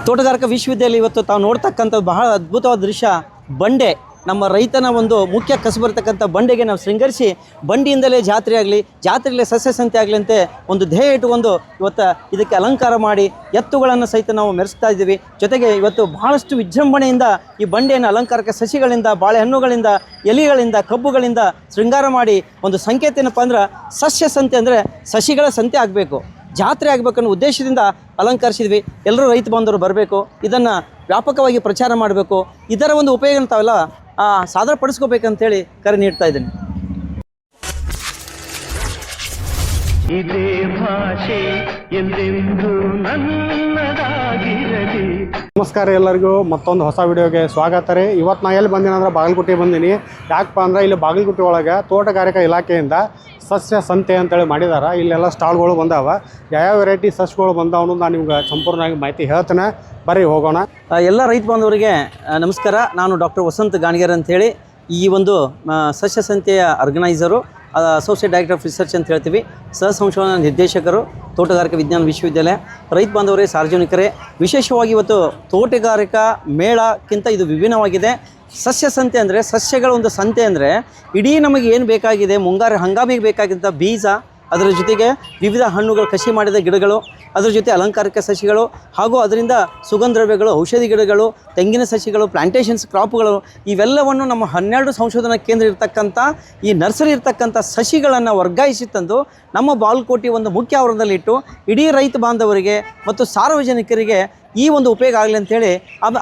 ತೋಟಗಾರಿಕಾ ವಿಶ್ವವಿದ್ಯಾಲಯ ಇವತ್ತು ತಾವು ನೋಡ್ತಕ್ಕಂಥದ್ದು ಬಹಳ ಅದ್ಭುತವಾದ ದೃಶ್ಯ. ಬಂಡೆ ನಮ್ಮ ರೈತನ ಒಂದು ಮುಖ್ಯ ಕಸಬು ಬರ್ತಕ್ಕಂಥ ಬಂಡೆಗೆ ನಾವು ಶೃಂಗರಿಸಿ ಬಂಡಿಯಿಂದಲೇ ಜಾತ್ರೆ ಆಗಲಿ, ಜಾತ್ರೆಯಲ್ಲೇ ಸಸ್ಯ ಸಂತೆ ಆಗಲಿ ಅಂತೆ ಒಂದು ಧ್ಯೇಯ ಇಟ್ಟುಕೊಂಡು ಇವತ್ತು ಇದಕ್ಕೆ ಅಲಂಕಾರ ಮಾಡಿ ಎತ್ತುಗಳನ್ನು ಸಹಿತ ನಾವು ಮೆರೆಸ್ತಾ ಇದ್ದೀವಿ. ಜೊತೆಗೆ ಇವತ್ತು ಬಹಳಷ್ಟು ವಿಜೃಂಭಣೆಯಿಂದ ಈ ಬಂಡೆಯನ್ನು ಅಲಂಕಾರಕ ಸಸಿಗಳಿಂದ, ಬಾಳೆಹಣ್ಣುಗಳಿಂದ, ಎಲೆಗಳಿಂದ, ಕಬ್ಬುಗಳಿಂದ ಶೃಂಗಾರ ಮಾಡಿ ಒಂದು ಸಂಕೇತ ಏನಪ್ಪ ಅಂದ್ರೆ ಸಸ್ಯ ಸಂತೆ ಅಂದರೆ ಸಸಿಗಳ ಸಂತೆ ಆಗಬೇಕು, ಜಾತ್ರೆ ಆಗಬೇಕನ್ನೋ ಉದ್ದೇಶದಿಂದ ಅಲಂಕರಿಸಿದ್ವಿ. ಎಲ್ಲರೂ ರೈತ ಬಾಂಧವರು ಬರಬೇಕು, ಇದನ್ನು ವ್ಯಾಪಕವಾಗಿ ಪ್ರಚಾರ ಮಾಡಬೇಕು, ಇದರ ಒಂದು ಉಪಯೋಗ ತಾವೆಲ್ಲ ಸಾದರಪಡಿಸ್ಕೋಬೇಕಂತೇಳಿ ಕರೆ ನೀಡ್ತಾ ಇದ್ದೀನಿ. ಇದೇ ಭಾಷೆ ಎಲ್ಲೆಂದು ನನ್ನದಾಗಿರಲಿ. ನಮಸ್ಕಾರ ಎಲ್ಲರಿಗೂ, ಮತ್ತೊಂದು ಹೊಸ ವಿಡಿಯೋಗೆ ಸ್ವಾಗತ ರೀ. ಇವತ್ತು ನಾ ಎಲ್ಲಿ ಬಂದೀನಿ ಅಂದ್ರೆ ಬಾಗಲಕೋಟೆ ಬಂದೀನಿ. ಯಾಕಪ್ಪ ಅಂದ್ರೆ ಇಲ್ಲಿ ಬಾಗಲಕೋಟೆ ಒಳಗೆ ತೋಟಗಾರಿಕಾ ಇಲಾಖೆಯಿಂದ ಸಸ್ಯ ಸಂತೆ ಅಂತೇಳಿ ಮಾಡಿದ್ದಾರೆ. ಇಲ್ಲೆಲ್ಲ ಸ್ಟಾಲ್ಗಳು ಬಂದಾವ, ಯಾವ್ಯಾವ ವೆರೈಟಿ ಸಸ್ಯಗಳು ಬಂದಾವ ಅನ್ನೋದು ನಾನು ನಿಮ್ಗೆ ಸಂಪೂರ್ಣವಾಗಿ ಮಾಹಿತಿ ಹೇಳ್ತೇನೆ. ಬರ್ರಿ ಹೋಗೋಣ. ಎಲ್ಲ ರೈತ ಬಾಂಧವರಿಗೆ ನಮಸ್ಕಾರ. ನಾನು ಡಾಕ್ಟರ್ ವಸಂತ್ ಗಾಣಿಗೇರ್ ಅಂಥೇಳಿ ಈ ಒಂದು ಸಸ್ಯ ಸಂತೆಯ organiser, associate director of research ಅಂತ ಹೇಳ್ತೀವಿ, ಸಹ ಸಂಶೋಧನಾ ನಿರ್ದೇಶಕರು, ತೋಟಗಾರಿಕಾ ವಿಜ್ಞಾನ ವಿಶ್ವವಿದ್ಯಾಲಯ. ರೈತ ಬಾಂಧವರೇ, ಸಾರ್ವಜನಿಕರೇ, ವಿಶೇಷವಾಗಿ ಇವತ್ತು ತೋಟಗಾರಿಕಾ ಮೇಳಕ್ಕಿಂತ ಇದು ವಿಭಿನ್ನವಾಗಿದೆ. ಸಸ್ಯ ಸಂತೆ ಅಂದರೆ ಸಸ್ಯಗಳ ಒಂದು ಸಂತೆ ಅಂದರೆ ಇಡೀ ನಮಗೆ ಏನು ಬೇಕಾಗಿದೆ, ಮುಂಗಾರು ಹಂಗಾಮಿಗೆ ಬೇಕಾಗಿದ್ದ ಬೀಜ, ಅದರ ಜೊತೆಗೆ ವಿವಿಧ ಹಣ್ಣುಗಳು, ಕಸಿ ಮಾಡಿದ ಗಿಡಗಳು, ಅದರ ಜೊತೆ ಅಲಂಕಾರಿಕ ಸಸಿಗಳು, ಹಾಗೂ ಅದರಿಂದ ಸುಗಂಧ ದ್ರವ್ಯಗಳು, ಔಷಧಿ ಗಿಡಗಳು, ತೆಂಗಿನ ಸಸಿಗಳು, ಪ್ಲಾಂಟೇಷನ್ಸ್, ಕ್ರಾಪ್ಗಳು, ಇವೆಲ್ಲವನ್ನು ನಮ್ಮ 12 ಸಂಶೋಧನಾ ಕೇಂದ್ರ ಇರ್ತಕ್ಕಂಥ ಈ ನರ್ಸರಿ ಇರ್ತಕ್ಕಂಥ ಸಸಿಗಳನ್ನು ವರ್ಗಾಯಿಸಿ ತಂದು ನಮ್ಮ ಬಾಗಲಕೋಟೆ ಒಂದು ಮುಖ್ಯ ಆವರಣದಲ್ಲಿಟ್ಟು ಇಡೀ ರೈತ ಬಾಂಧವರಿಗೆ ಮತ್ತು ಸಾರ್ವಜನಿಕರಿಗೆ ಈ ಒಂದು ಉಪಯೋಗ ಆಗಲಿ ಅಂಥೇಳಿ.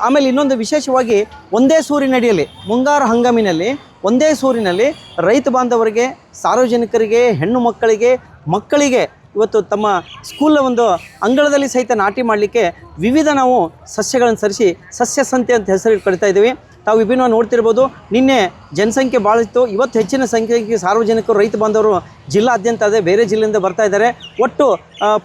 ಆಮೇಲೆ ಇನ್ನೊಂದು ವಿಶೇಷವಾಗಿ ಒಂದೇ ಸೂರಿನಡಿಯಲ್ಲಿ ಮುಂಗಾರು ಹಂಗಾಮಿನಲ್ಲಿ ಒಂದೇ ಸೂರಿನಲ್ಲಿ ರೈತ ಬಾಂಧವರಿಗೆ, ಸಾರ್ವಜನಿಕರಿಗೆ, ಹೆಣ್ಣು ಮಕ್ಕಳಿಗೆ ಇವತ್ತು ತಮ್ಮ ಸ್ಕೂಲ್ ಒಂದು ಅಂಗಳದಲ್ಲಿ ಸಹಿತ ನಾಟಿ ಮಾಡಲಿಕ್ಕೆ ವಿವಿಧ ನಾವು ಸಸ್ಯಗಳನ್ನು ಸರಿಸಿ ಸಸ್ಯ ಸಂತೆ ಅಂತ ಹೆಸರು ಕರಿತಾ ಇದ್ದೀವಿ. ತಾವು ವಿಭಿನ್ನವಾಗಿ ನೋಡ್ತಿರ್ಬೋದು. ನಿನ್ನೆ ಜನಸಂಖ್ಯೆ ಭಾಳ ಇತ್ತು, ಇವತ್ತು ಹೆಚ್ಚಿನ ಸಂಖ್ಯೆಗೆ ಸಾರ್ವಜನಿಕರು, ರೈತ ಬಾಂಧವರು ಜಿಲ್ಲಾದ್ಯಂತ ಅದೇ ಬೇರೆ ಜಿಲ್ಲೆಯಿಂದ ಬರ್ತಾ ಇದ್ದಾರೆ. ಒಟ್ಟು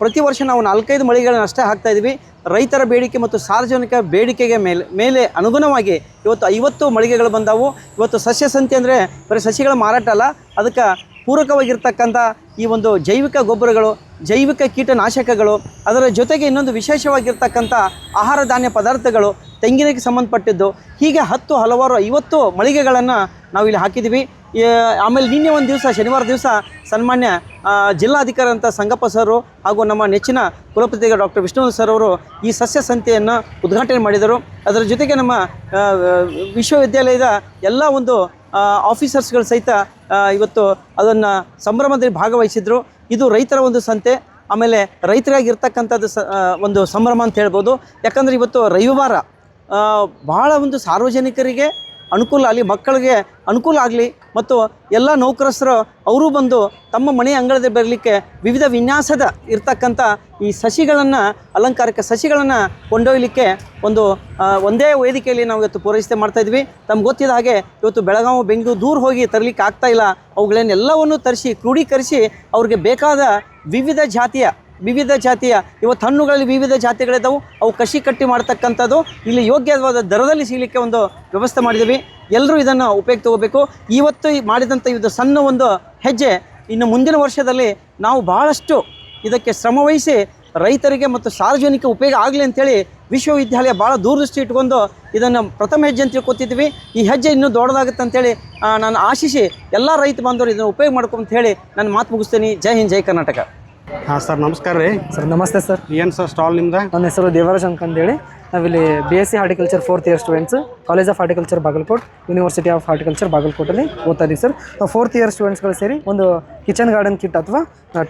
ಪ್ರತಿ ವರ್ಷ ನಾವು 4-5 ಮಳಿಗೆಗಳನ್ನು ಅಷ್ಟೇ ಹಾಕ್ತಾಯಿದ್ವಿ. ರೈತರ ಬೇಡಿಕೆ ಮತ್ತು ಸಾರ್ವಜನಿಕ ಬೇಡಿಕೆಗೆ ಮೇಲೆ ಅನುಗುಣವಾಗಿ ಇವತ್ತು 50 ಮಳಿಗೆಗಳು ಬಂದವು. ಇವತ್ತು ಸಸ್ಯ ಸಂತೆ ಅಂದರೆ ಬರೀ ಸಸಿಗಳ ಮಾರಾಟ ಅಲ್ಲ, ಅದಕ್ಕೆ ಪೂರಕವಾಗಿರ್ತಕ್ಕಂಥ ಈ ಒಂದು ಜೈವಿಕ ಗೊಬ್ಬರಗಳು, ಜೈವಿಕ ಕೀಟನಾಶಕಗಳು, ಅದರ ಜೊತೆಗೆ ಇನ್ನೊಂದು ವಿಶೇಷವಾಗಿರ್ತಕ್ಕಂಥ ಆಹಾರ ಧಾನ್ಯ ಪದಾರ್ಥಗಳು, ತೆಂಗಿನಕ್ಕೆ ಸಂಬಂಧಪಟ್ಟಿದ್ದು, ಹೀಗೆ ಹಲವಾರು 50 ಮಳಿಗೆಗಳನ್ನು ನಾವಿಲ್ಲಿ ಹಾಕಿದ್ದೀವಿ. ಆಮೇಲೆ ನಿನ್ನೆ ಒಂದು ದಿವಸ, ಶನಿವಾರ ದಿವಸ, ಸನ್ಮಾನ್ಯ ಜಿಲ್ಲಾಧಿಕಾರಿ ಅಂತ ಸಂಗಪ್ಪ ಸರು ಹಾಗೂ ನಮ್ಮ ನೆಚ್ಚಿನ ಕುಲಪತಿಗಳು ಡಾಕ್ಟರ್ ವಿಷ್ಣು ಸರ್ ಅವರು ಈ ಸಸ್ಯ ಸಂತೆಯನ್ನು ಉದ್ಘಾಟನೆ ಮಾಡಿದರು. ಅದರ ಜೊತೆಗೆ ನಮ್ಮ ವಿಶ್ವವಿದ್ಯಾಲಯದ ಎಲ್ಲ ಒಂದು ಆಫೀಸರ್ಸ್ಗಳು ಸಹಿತ ಇವತ್ತು ಅದನ್ನು ಸಂಭ್ರಮದಲ್ಲಿ ಭಾಗವಹಿಸಿದರು. ಇದು ರೈತರ ಒಂದು ಸಂತೆ, ಆಮೇಲೆ ರೈತರಾಗಿರ್ತಕ್ಕಂಥದ್ದು ಒಂದು ಸಂಭ್ರಮ ಅಂತ ಹೇಳ್ಬೋದು. ಯಾಕಂದರೆ ಇವತ್ತು ರವಿವಾರ ಬಹಳ ಒಂದು ಸಾರ್ವಜನಿಕರಿಗೆ ಅನುಕೂಲ ಆಗಲಿ, ಮಕ್ಕಳಿಗೆ ಅನುಕೂಲ ಆಗಲಿ, ಮತ್ತು ಎಲ್ಲ ನೌಕರಸ್ಥರು ಅವರು ಬಂದು ತಮ್ಮ ಮನೆಯ ಅಂಗಳದಲ್ಲಿ ಬರಲಿಕ್ಕೆ ವಿವಿಧ ವಿನ್ಯಾಸದ ಇರ್ತಕ್ಕಂಥ ಈ ಸಸಿಗಳನ್ನು, ಅಲಂಕಾರಿಕ ಸಸಿಗಳನ್ನು ಕೊಂಡೊಯ್ಯಲಿಕ್ಕೆ ಒಂದೇ ವೇದಿಕೆಯಲ್ಲಿ ನಾವು ಇವತ್ತು ಪೂರೈಕೆ ಮಾಡ್ತಾಯಿದ್ವಿ. ತಮ್ಗೆ ಗೊತ್ತಿದ್ದ ಹಾಗೆ ಇವತ್ತು ಬೆಳಗಾವಿ, ಬೆಂಗಳೂರು ದೂರ ಹೋಗಿ ತರಲಿಕ್ಕೆ ಆಗ್ತಾಯಿಲ್ಲ. ಅವುಗಳನ್ನೆಲ್ಲವನ್ನು ತರಿಸಿ ಕ್ರೋಢೀಕರಿಸಿ ಅವ್ರಿಗೆ ಬೇಕಾದ ವಿವಿಧ ಜಾತಿಯ ಇವತ್ತು ಹಣ್ಣುಗಳಲ್ಲಿ ವಿವಿಧ ಜಾತಿಗಳಿದ್ದಾವೆ, ಅವು ಕಸಿ ಕಟ್ಟಿ ಮಾಡ್ತಕ್ಕಂಥದ್ದು ಇಲ್ಲಿ ಯೋಗ್ಯವಾದ ದರದಲ್ಲಿ ಸಿಗಲಿಕ್ಕೆ ಒಂದು ವ್ಯವಸ್ಥೆ ಮಾಡಿದ್ದೀವಿ. ಎಲ್ಲರೂ ಇದನ್ನು ಉಪಯೋಗ ತಗೋಬೇಕು. ಇವತ್ತು ಮಾಡಿದಂಥ ಇದು ಸಣ್ಣ ಒಂದು ಹೆಜ್ಜೆ ಇನ್ನು ಮುಂದಿನ ವರ್ಷದಲ್ಲಿ ನಾವು ಬಹಳಷ್ಟು ಇದಕ್ಕೆ ಶ್ರಮವಹಿಸಿ ರೈತರಿಗೆ ಮತ್ತು ಸಾರ್ವಜನಿಕ ಉಪಯೋಗ ಆಗಲಿ ಅಂಥೇಳಿ ವಿಶ್ವವಿದ್ಯಾಲಯ ಭಾಳ ದೂರದೃಷ್ಟಿ ಇಟ್ಕೊಂಡು ಇದನ್ನು ಪ್ರಥಮ ಹೆಜ್ಜೆ ಅಂತ ತಿಳ್ಕೊತಿದ್ವಿ. ಈ ಹೆಜ್ಜೆ ಇನ್ನೂ ದೊಡ್ಡದಾಗುತ್ತೆ ಅಂತೇಳಿ ನಾನು ಆಶಿಸಿ ಎಲ್ಲ ರೈತ ಬಾಂಧವರು ಇದನ್ನು ಉಪಯೋಗ ಮಾಡ್ಕೊಂತ ಹೇಳಿ ನಾನು ಮಾತು ಮುಗಿಸ್ತೀನಿ. ಜೈ ಹಿಂದ್, ಜೈ ಕರ್ನಾಟಕ. ಹಾಂ ಸರ್, ನಮಸ್ಕಾರ ರೀ. ಸರ್ ನಮಸ್ತೆ ಸರ್. ಏನು ಸರ್ ಸ್ಟಾಲ್ ನಿಮ್ದು? ನನ್ನ ಹೆಸರು ದೇವರಾಜ್ ಅಂತಂದೇಳಿ. ನಾವಿಲ್ಲಿ BSc horticulture 4th year students, college of horticulture Bagalkot, university of horticulture ಬಾಗಲಕೋಟಲ್ಲಿ ಓದ್ತಾ ಇದ್ದೀವಿ ಸರ್. 4th ಇಯರ್ ಸ್ಟೂಡೆಂಟ್ಸ್ಗಳು ಸೇರಿ ಒಂದು ಕಿಚನ್ ಗಾರ್ಡನ್ ಕಿಟ್ ಅಥವಾ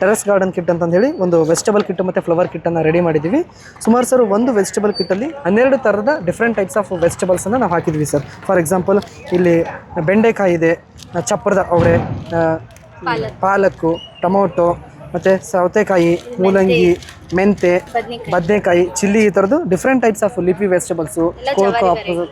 ಟೆರೆಸ್ ಗಾರ್ಡನ್ ಕಿಟ್ ಅಂತಂದೇಳಿ ಒಂದು ವೆಜಿಟಬಲ್ ಕಿಟ್ ಮತ್ತು ಫ್ಲವರ್ ಕಿಟ್ಟನ್ನು ರೆಡಿ ಮಾಡಿದ್ದೀವಿ. ಸುಮಾರು ಸರ್ ಒಂದು ವೆಜಿಟಬಲ್ ಕಿಟ್ಟಲ್ಲಿ 12 ಥರದ ಡಿಫ್ರೆಂಟ್ ಟೈಪ್ಸ್ ಆಫ್ ವೆಜಿಟಬಲ್ಸನ್ನು ನಾವು ಹಾಕಿದ್ವಿ ಸರ್. ಫಾರ್ ಎಕ್ಸಾಂಪಲ್ ಇಲ್ಲಿ ಬೆಂಡೆಕಾಯಿ ಇದೆ, ಚಪ್ಪರದ ಅವರೆ, ಪಾಲಕ್ಕು, ಟೊಮೊಟೊ, ಮತ್ತು ಸೌತೆಕಾಯಿ, ಮೂಲಂಗಿ, ಮೆಂತೆ, ಬದನೆಕಾಯಿ, ಚಿಲ್ಲಿ, ಈ ಥರದ್ದು different types of leafy vegetables,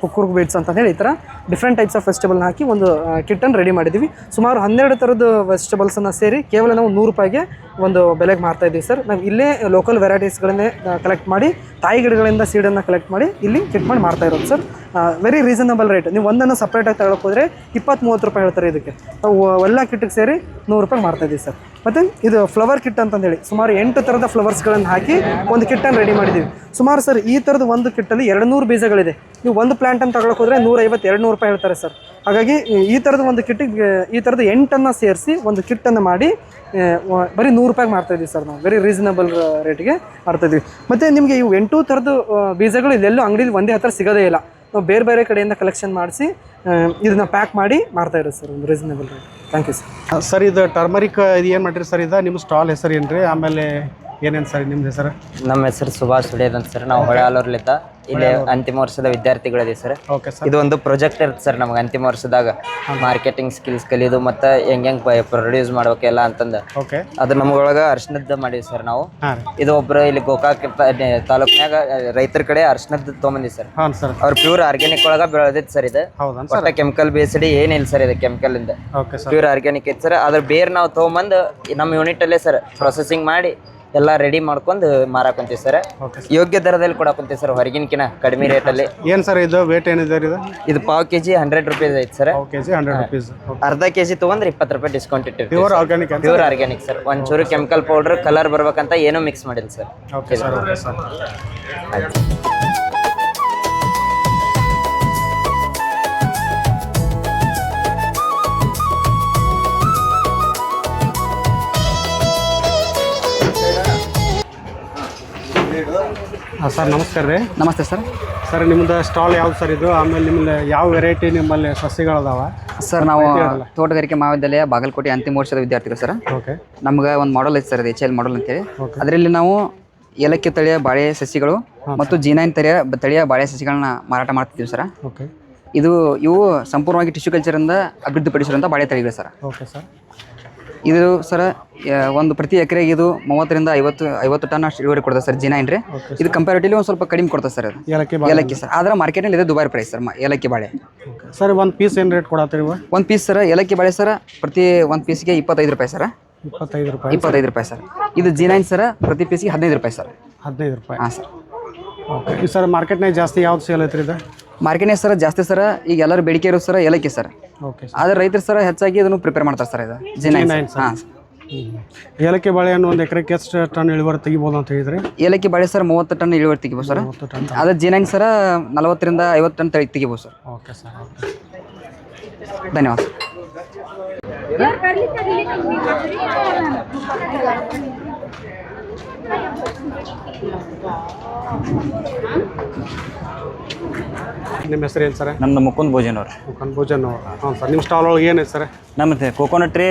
cucurbits ಅಂತ ಹೇಳಿ ಈ ಥರ ಡಿಫ್ರೆಂಟ್ ಟೈಪ್ಸ್ ಆಫ್ ವೆಜಿಟಬಲ್ನ ಹಾಕಿ ಒಂದು ಕಿಟ್ಟನ್ನು ರೆಡಿ ಮಾಡಿದ್ದೀವಿ. ಸುಮಾರು 12 ಥರದ್ದು ವೆಜಿಟಬಲ್ಸನ್ನು ಸೇರಿ ಕೇವಲ ನಾವು 100 ರೂಪಾಯಿಗೆ ಒಂದು ಬೆಲೆಗೆ ಮಾರ್ತಾ ಇದ್ದೀವಿ ಸರ್. ನಾವು ಇಲ್ಲೇ ಲೋಕಲ್ ವೆರೈಟೀಸ್ಗಳನ್ನೇ ಕಲೆಕ್ಟ್ ಮಾಡಿ ತಾಯಿ ಗಿಡಗಳಿಂದ ಸೀಡನ್ನು ಕಲೆಕ್ಟ್ ಮಾಡಿ ಇಲ್ಲಿ ಫಿಟ್ ಮಾಡಿ ಮಾರ್ತಾ ಇರೋದು ಸರ್. Very reasonable rate. ನೀವು ಒಂದನ್ನು ಸಪ್ರೇಟಾಗಿ ತಗೊಳಕ್ಕೆ ಹೋದರೆ 20-30 ರೂಪಾಯಿ ಹೇಳ್ತಾರೆ ಇದಕ್ಕೆ. ನಾವು ಎಲ್ಲ ಕಿಟ್ಟಿಗೆ ಸೇರಿ 100 ರೂಪಾಯಿ ಮಾರ್ತಾ ಇದ್ದೀವಿ ಸರ್. ಮತ್ತು ಇದು ಫ್ಲವರ್ ಕಿಟ್ ಅಂತಂದೇಳಿ ಸುಮಾರು 8 ಥರದ ಫ್ಲವರ್ಸ್ಗಳನ್ನು ಹಾಕಿ ಒಂದು ಕಿಟ್ಟನ್ನು ರೆಡಿ ಮಾಡಿದ್ದೀವಿ. ಸುಮಾರು ಸರ್ ಈ ಥರದ ಒಂದು ಕಿಟ್ಟಲ್ಲಿ 200 ಬೀಜಗಳಿದೆ. ನೀವು ಒಂದು ಪ್ಲ್ಯಾಂಟನ್ನು ತಗೊಳಕ್ಕೆ ಹೋದರೆ 150-200 ರೂಪಾಯಿ ಹೇಳ್ತಾರೆ ಸರ್. ಹಾಗಾಗಿ ಈ ಥರದ ಒಂದು ಕಿಟ್ಟಿಗೆ ಈ ಥರದ 8 ಸೇರಿಸಿ ಒಂದು ಕಿಟ್ಟನ್ನು ಮಾಡಿ ಬರೀ 100 ರೂಪಾಯಿಗೆ ಮಾರ್ತಾ ಇದ್ದೀವಿ ಸರ್. ನಾವು ವೆರಿ ರೀಸನಬಲ್ ರೇಟಿಗೆ ಮಾರ್ತಾ ಇದ್ದೀವಿ. ಮತ್ತು ನಿಮಗೆ ಇವು 8 ಥರದ ಬೀಜಗಳು ಇದೆಲ್ಲೂ ಅಂಗಡಿಲಿ ಒಂದೇ ಹತ್ರ ಸಿಗೋದೇ ಇಲ್ಲ. ನಾವು ಬೇರೆ ಬೇರೆ ಕಡೆಯಿಂದ ಕಲೆಕ್ಷನ್ ಮಾಡಿಸಿ ಇದನ್ನ ಪ್ಯಾಕ್ ಮಾಡಿ ಮಾರ್ತಾ ಇರೋದು ಸರ್, ಒಂದು reasonable rate. Thank you sir. Sir ಇದು ಟರ್ಮರಿಕ್ ಇದು ಏನು ಮಾಡಿರಿ ಸರ್? ಇದು ನಿಮ್ಮ ಸ್ಟಾಲ್ ಹೆಸರು ಏನು ರೀ? ಆಮೇಲೆ ಏನೇನು ಸರ್ ನಿಮ್ದು ಹೆಸರು? ನಮ್ಮ ಹೆಸರು ಸುಭಾಷ್ ಸುಡೇದ್ ಅಂತ ಸರ್. ನಾವು ಹೊಳೆಹಾಲೂರ್ಲಿದ್ದ ಇಲ್ಲಿ ಅಂತಿಮ ವರ್ಷದ ವಿದ್ಯಾರ್ಥಿಗಳಿದೆ ಸರ್. Okay sir. ಇದು ಒಂದು ಪ್ರಾಜೆಕ್ಟ್ ಇರುತ್ತೆ ಸರ್ ನಮಗೆ ಅಂತಿಮ ವರ್ಷದಾಗ, ಮಾರ್ಕೆಟಿಂಗ್ ಸ್ಕಿಲ್ಸ್ ಕಲಿಯೋದು ಮತ್ತು ಹೆಂಗೆ ಪ್ರೊಡ್ಯೂಸ್ ಮಾಡ್ಬೇಕೆಲ್ಲ ಅಂತಂದು. ಓಕೆ. ಅದು ನಮಗೊಳಗೆ ಅರ್ಶನದ್ದು ಮಾಡಿವಿ ಸರ್ ನಾವು. ಹಾಂ. ಇದು ಒಬ್ಬರು ಇಲ್ಲಿ ಗೋಕಾಕ್ ತಾಲೂಕಿನಾಗ ರೈತರ ಕಡೆ ಅರ್ಶನದ್ದು ತೊಗೊಂಬಂದಿ ಸರ್. ಹಾಂ ಸರ್. ಅವ್ರು ಪ್ಯೂರ್ ಆರ್ಗ್ಯಾನಿಕ್ ಒಳಗೆ ಬೆಳೆದಿತ್ತು ಸರ್. ಇದು ಹೌದಾ ಒಟ್ಟ ಕೆಮಿಕಲ್ ಬೇಸ್ಡ್ ಏನಿಲ್ಲ ಸರ್. ಇದು ಕೆಮಿಕಲ್ ಇಂದ ಓಕೆ ಸರ್. ಪ್ಯೂರ್ ಆರ್ಗ್ಯಾನಿಕ್ ಐತೆ ಸರ್. ಅದ್ರ ಬೇರೆ ನಾವು ತೊಗೊಂಬಂದು ನಮ್ಮ ಯೂನಿಟಲ್ಲೇ ಸರ್ ಪ್ರೊಸೆಸಿಂಗ್ ಮಾಡಿ ಎಲ್ಲ ರೆಡಿ ಮಾಡ್ಕೊಂಡು ಮಾರಾಕೊಂತೀವಿ ಸರ್. ಯೋಗ್ಯ ದರದಲ್ಲಿ ಕೊಡಕೊಂತೀವಿ ಸರ್, ಹೊರಗಿನಕಿನ ಕಡಿಮೆ ರೇಟಲ್ಲಿ. ಏನು ಸರ್ ಇದು ವೇಟ್ ಏನಿದೆ ಇದು? ಇದು ಪಾವ್ ಕೆಜಿ 100 ರೂಪೀಸ್ ಐತೆ ಸರ್. KG 100 rupees. ಅರ್ಧ ಕೆಜಿ ತೊಗೊಂಡ್ರೆ 20 ರೂಪಾಯಿ ಡಿಸ್ಕೌಂಟ್ ಇಟ್ಟಿರ್ತೀವಿ. Pure organic. Pure organic sir. ಒಂಚೂರು ಕೆಮಿಕಲ್ ಪೌಡರ್ ಕಲರ್ ಬರ್ಬೇಕಂತ ಏನೂ ಮಿಕ್ಸ್ ಮಾಡಿಲ್ಲ sir. Okay sir. Okay sir. ಹಾಂ ಸರ್, ನಮಸ್ಕಾರ ರೀ. ನಮಸ್ತೆ ಸರ್. ಸರ್ ನಿಮ್ಮದು ಸ್ಟಾಲ್ ಯಾವ್ದು ಸರ್ ಇದು? ಆಮೇಲೆ ನಿಮ್ಮಲ್ಲಿ ಯಾವ ವೆರೈಟಿ ನಿಮ್ಮಲ್ಲಿ ಸಸಿಗಳದಾವ ಸರ್? ನಾವು ತೋಟಗಾರಿಕೆ ಮಹಾವಿದ್ಯಾಲಯ ಬಾಗಲಕೋಟೆ ಅಂತಿಮ ವರ್ಷದ ವಿದ್ಯಾರ್ಥಿಗಳು ಸರ್. ಓಕೆ. ನಮ್ಗೆ ಒಂದು ಮಾಡಲ್ ಐತೆ ಸರ್, ಅದು HL ಮಾಡಲ್ ಅಂತೇಳಿ. ಅದರಲ್ಲಿ ನಾವು ಏಲಕ್ಕಿ ತಳಿಯ ಬಾಳೆ ಸಸಿಗಳು ಮತ್ತು G9 ತಳಿಯ ಬಾಳೆ ಸಸಿಗಳನ್ನ ಮಾರಾಟ ಮಾಡ್ತಿದ್ದೀವಿ ಸರ್. ಓಕೆ. ಇವು ಸಂಪೂರ್ಣವಾಗಿ ಟಿಶ್ಯೂ ಕಲ್ಚರಿಂದ ಅಭಿವೃದ್ಧಿಪಡಿಸಿರುವಂಥ ಬಾಳೆ ತಳಿಗಳು ಸರ್. Okay sir. ಇದು ಸರ್ ಒಂದು ಪ್ರತಿ ಎಕರೆಗೆ ಇದು 30 ರಿಂದ 50 ಟನ್ ಅಷ್ಟು ಇಳುವರಿ ಕೊಡ್ತದೆ ಸರ್. G9 ರೀ. ಇದು ಕಂಪ್ಯಾರಿಟಿವ್ಲಿ ಒಂದು ಸ್ವಲ್ಪ ಕಡಿಮೆ ಕೊಡ್ತದೆ ಸರ್. ಅದು ಏಲಕ್ಕಿ ಸರ್. ಆದ್ರೆ ಮಾರ್ಕೆಟಲ್ಲಿ ಇದೆ ದುಬಾರಿ ಪ್ರೈಸ್ ಸರ್ ಏಲಕ್ಕಿ ಬಾಳೆ. ಸರ್ ಒಂದು ಪೀಸ್ ಏನು ರೇಟ್ ಕೊಡತ್ತೀರಿ? ಒಂದು ಪೀಸ್ ಸರ್ ಏಲಕ್ಕಿ ಬಾಳೆ ಸರ್ ಪ್ರತಿ ಒಂದು ಪೀಸ್ಗೆ 25 ರೂಪಾಯಿ ಸರ್. 25 ರೂಪಾಯಿ ಸರ್. ಇದು G9 ಸರ್ ಪ್ರತಿ ಪೀಸ್ಗೆ 15 ರೂಪಾಯಿ ಸರ್. 15 ರೂಪಾಯಿ. ಹಾಂ ಸರ್. Okay sir. ಮಾರ್ಕೆಟ್ನಾಗ ಜಾಸ್ತಿ ಯಾವ್ದು ಸೇಲ್ ಐತ್ರಿ ಇದು? ಮಾರ್ಕೆಟ್ನಾಗ ಸರ್ ಜಾಸ್ತಿ ಸರ್ ಈಗ ಎಲ್ಲರೂ ಬೇಡಿಕೆ ಇರೋ ಸರ್ ಏಲಕ್ಕಿ ಸರ್. ಓಕೆ. ಆದರೆ ರೈತರು ಸರ್ ಹೆಚ್ಚಾಗಿ ಇದನ್ನು ಪ್ರಿಪೇರ್ ಮಾಡ್ತಾರೆ ಸರ್. ಇದು G9. ಹಾಂ. ಏಲಕ್ಕಿ ಬಾಳೆಹಣ್ಣು ಒಂದು ಎಕರೆಗೆ ಎಷ್ಟು ಟನ್ ಇಳುವರಿ ತೆಗಿಬೋದು ಅಂತ ಹೇಳಿದ್ರಿ? ಏಲಕ್ಕಿ ಬಾಳೆ ಸರ್ 30 ಟನ್ ಇಳುವರಿ ತೆಗಿಬೋದು ಸರ್. ಅದೇ G9 ಸರ್ 40 ರಿಂದ 50 ಟನ್ ತೆಗಿಬೋದು ಸರ್. Okay sir. ಧನ್ಯವಾದ. ನಿಮ್ಮ ಹೆಸರು ಏನು ಸರ್? ನಮ್ದು ಮುಕುಂದ್ ಭೋಜನ್ ಅವ್ರಿ. ಮುಕುಂದ್ ಭೋಜನ್ ಅವರು. ಹಾಂ ಸರ್. ನಿಮ್ಮ ಸ್ಟಾಲ್ ಒಳಗೆ ಏನೈತೆ ಸರ್? ನಮ್ಮದು ಕೋಕೋನಟ್ ರೀ,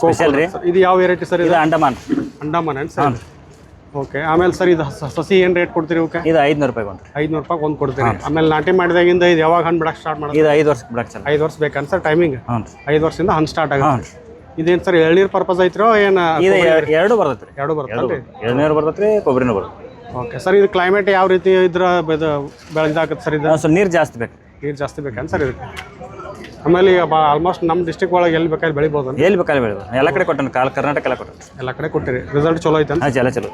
ಸ್ಪೆಷಲ್ ರೀ. ಇದು ಯಾವ ವೆರೈಟಿ ಸರ್? ಇದು ಅಂಡಮಾನ್. ಅಂಡಮಾನ್ ಏನು ಸರ್? ಓಕೆ. ಆಮೇಲೆ ಸರ್ ಇದು ಸಸಿ ಏನು ರೇಟ್ ಕೊಡ್ತೀರಿ ಇವಕ್ಕೆ? ಇದು 500 ರೂಪಾಯಿ ಒಂದು. 500 ರೂಪಾಯಿ ಒಂದು ಕೊಡ್ತೀರಿ. ಆಮೇಲೆ ನಾಟಿ ಮಾಡಿದಾಗಿಂದ ಇದು ಯಾವಾಗ ಹಣ್ಣು ಬಿಡಕ್ಕೆ ಸ್ಟಾರ್ಟ್ ಮಾಡೋದು? ಇದು 5 ವರ್ಷ ಬಿಡಕ್ಕೆ ಸರ್. 5 ವರ್ಷ ಬೇಕಂತ ಸರ್ ಟೈಮಿಂಗ್? ಹ್ಞೂ. 5 ವರ್ಷದಿಂದ ಹಣ್ಣು ಸ್ಟಾರ್ಟ್ ಆಗುತ್ತೆ. ಇದೇನು ಸರ್ ಎಳ್ನೀರು ಪರ್ಪಸ್ ಐತ್ರೋ ಏನು? ಇದು ಎರಡು ಬರ್ತೈತೆ ರೀ. ಎರಡು ಬರ್ತದೆ. ಎಳ್ನೀರು ಬರ್ತೈತೆ ರೀ, ಕೊಬ್ಬರಿನೂ ಬರ್ತದೆ. Okay sir. ಇದು ಕ್ಲೈಮೇಟ್ ಯಾವ ರೀತಿ ಇದ್ರ ಬೆಳೆದಾಗತ್ತೆ ಸರ್? ಇದು ಸ್ವಲ್ಪ ನೀರು ಜಾಸ್ತಿ ಬೇಕು. ನೀರು ಜಾಸ್ತಿ ಬೇಕಂತ ಸರ್ ಇದಕ್ಕೆ? ಆಮೇಲೆ ಈಗ ಆಲ್ಮೋಸ್ಟ್ ನಮ್ಮ ಡಿಸ್ಟ್ರಿಕ್ಟ್ ಒಳಗೆ ಎಲ್ಲಿ ಬೇಕಾದ್ರೆ ಬೆಳಿಬೋದು? ಎಲ್ಲಿ ಬೇಕಾದ್ರೆ ಬೆಳೆದು ಎಲ್ಲ ಕಡೆ ಕೊಟ್ಟನು, ಕರ್ನಾಟಕ ಎಲ್ಲ ಕೊಟ್ಟನು. ಎಲ್ಲ ಕಡೆ ಕೊಟ್ಟಿರಿ. ರಿಸಲ್ಟ್ ಚಲೋ ಐತೆ ಅಂತ? ಹಾಂ, ಎಲ್ಲ ಚಲೋ.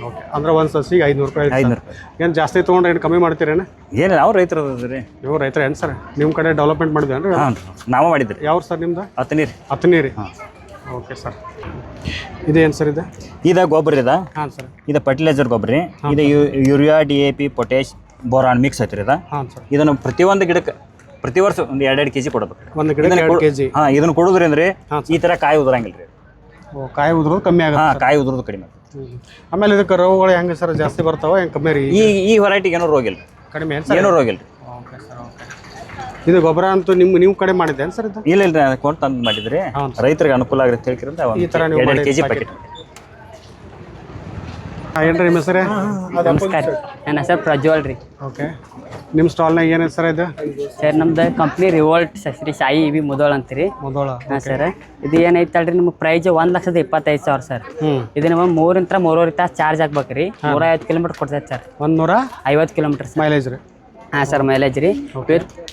ಓಕೆ. ಅಂದ್ರೆ ಒಂದು ಸಸಿಗೆ 500 ರೂಪಾಯಿ? 500 ರೂಪಾಯಿ. ಏನು ಜಾಸ್ತಿ ತೊಗೊಂಡ್ರೆ ಏನು ಕಮ್ಮಿ ಮಾಡ್ತೀರೇನು? ಏನು ನಾವು ರೈತರು ರೀ. ನೀವು ರೈತರ ಏನು ಸರ್? ನಿಮ್ಮ ಕಡೆ ಡೆವಲಪ್ಮೆಂಟ್ ಮಾಡಿದ್ವಿ ಅಂದ್ರೆ? ಹಾಂ, ನಾವು ಮಾಡಿದ್ರಿ. ಯಾವ ಸರ್ ನಿಮ್ದು? ಹತ್ತನೀರು. ಹತ್ತನೀರು. Okay sir. ಇದೇನು ಸರ್ ಇದು? ಇದು ಗೊಬ್ಬರ ಇದೆ. ಹಾಂ ಸರ್. ಇದು ಫರ್ಟಿಲೈಸರ್ ಗೊಬ್ಬರ ರೀ. ಇದು urea, DAP, potash, boron mix ಐತ್ರಿ ಇದು. ಹಾಂ ಸರ್. ಇದನ್ನು ಪ್ರತಿಯೊಂದು ಗಿಡಕ್ಕೆ ಪ್ರತಿ ವರ್ಷ ಒಂದು 2-2 kg ಕೊಡಬೇಕು. ಒಂದು ಗಿಡಕ್ಕೆ 2 kg? ಹಾಂ. ಇದನ್ನು ಕೊಡೋದ್ರಿಂದ ಈ ಥರ ಕಾಯಿ ಉದುರಂಗಿಲ್ಲ ರೀ. ಓ, ಕಾಯಿ ಉದುರೋದು ಕಮ್ಮಿ ಆಗುತ್ತೆ? ಹಾಂ, ಕಾಯಿ ಉದುರೋದು ಕಡಿಮೆ ಆಗುತ್ತೆ. ಆಮೇಲೆ ಇದಕ್ಕೆ ರೋಗಗಳು ಹೆಂಗೆ ಸರ್? ಜಾಸ್ತಿ ಬರ್ತಾವೆ ಹೆಂಗೆ ಕಮ್ಮಿ ರೀ? ಈ ವೆರೈಟಿಗೆ ಏನೂ ರೋಗ ಇಲ್ಲ. ಕಡಿಮೆ ಏನು ಸರ್? ಏನೂ ರೋಗ ಇಲ್ಲ ರೀ. Okay sir. ಓಕೆ. ಇದು ಗೊಬ್ಬರ ಅಂತೂ ನೀವು ಕಡೆ ಮಾಡಿದ್ದೆ ಸರ್ ಇದು? ಇಲ್ಲ ಇಲ್ಲ, ಕೊಂಡು ತಂದು ಮಾಡಿದ್ರಿ. ರೈತರಿಗೆ ಅನುಕೂಲ ಆಗುತ್ತೆ ಹೇಳ್ಕಿರಂತ ಈ ಥರ ನೀವು 2 kg ಪ್ಯಾಕೆಟ್. ಏನ್ರಿ ನಿಮ್ಮ ಹೆಸರೇ? ನಮಸ್ಕಾರ, ನನ್ನ ಹೆಸರು ಪ್ರಜ್ವಲ್ ರೀ. ಓಕೆ. ನಿಮ್ಮ ಸ್ಟಾಲ್ನಾಗ ಏನಿದೆ ಸರ್ ಇದು? ಸರ್ ನಮ್ದು company revolt Shri Sai EV Mudhol ಅಂತೀರಿ. ಮುದೋಳ. ಹಾಂ ಸರ್. ಇದು ಏನೈತೆ ಅಲ್ರಿ ನಿಮ್ಗೆ ಪ್ರೈಸ್ 1,25,000 ಸರ್. ಇದು ನಿಮಗೆ 3 ರಿಂದ 3.5 ತಾಸು ಚಾರ್ಜ್ ಆಗ್ಬೇಕ್ರಿ. 150 ಕಿಲೋಮೀಟರ್ ಕೊಡ್ತೈತೆ ಸರ್. 150 ಕಿಲೋಮೀಟರ್ ಮೈಲೇಜ್ ರೀ? ಹಾಂ ಸರ್, ಮೈಲೇಜ್ ರೀ.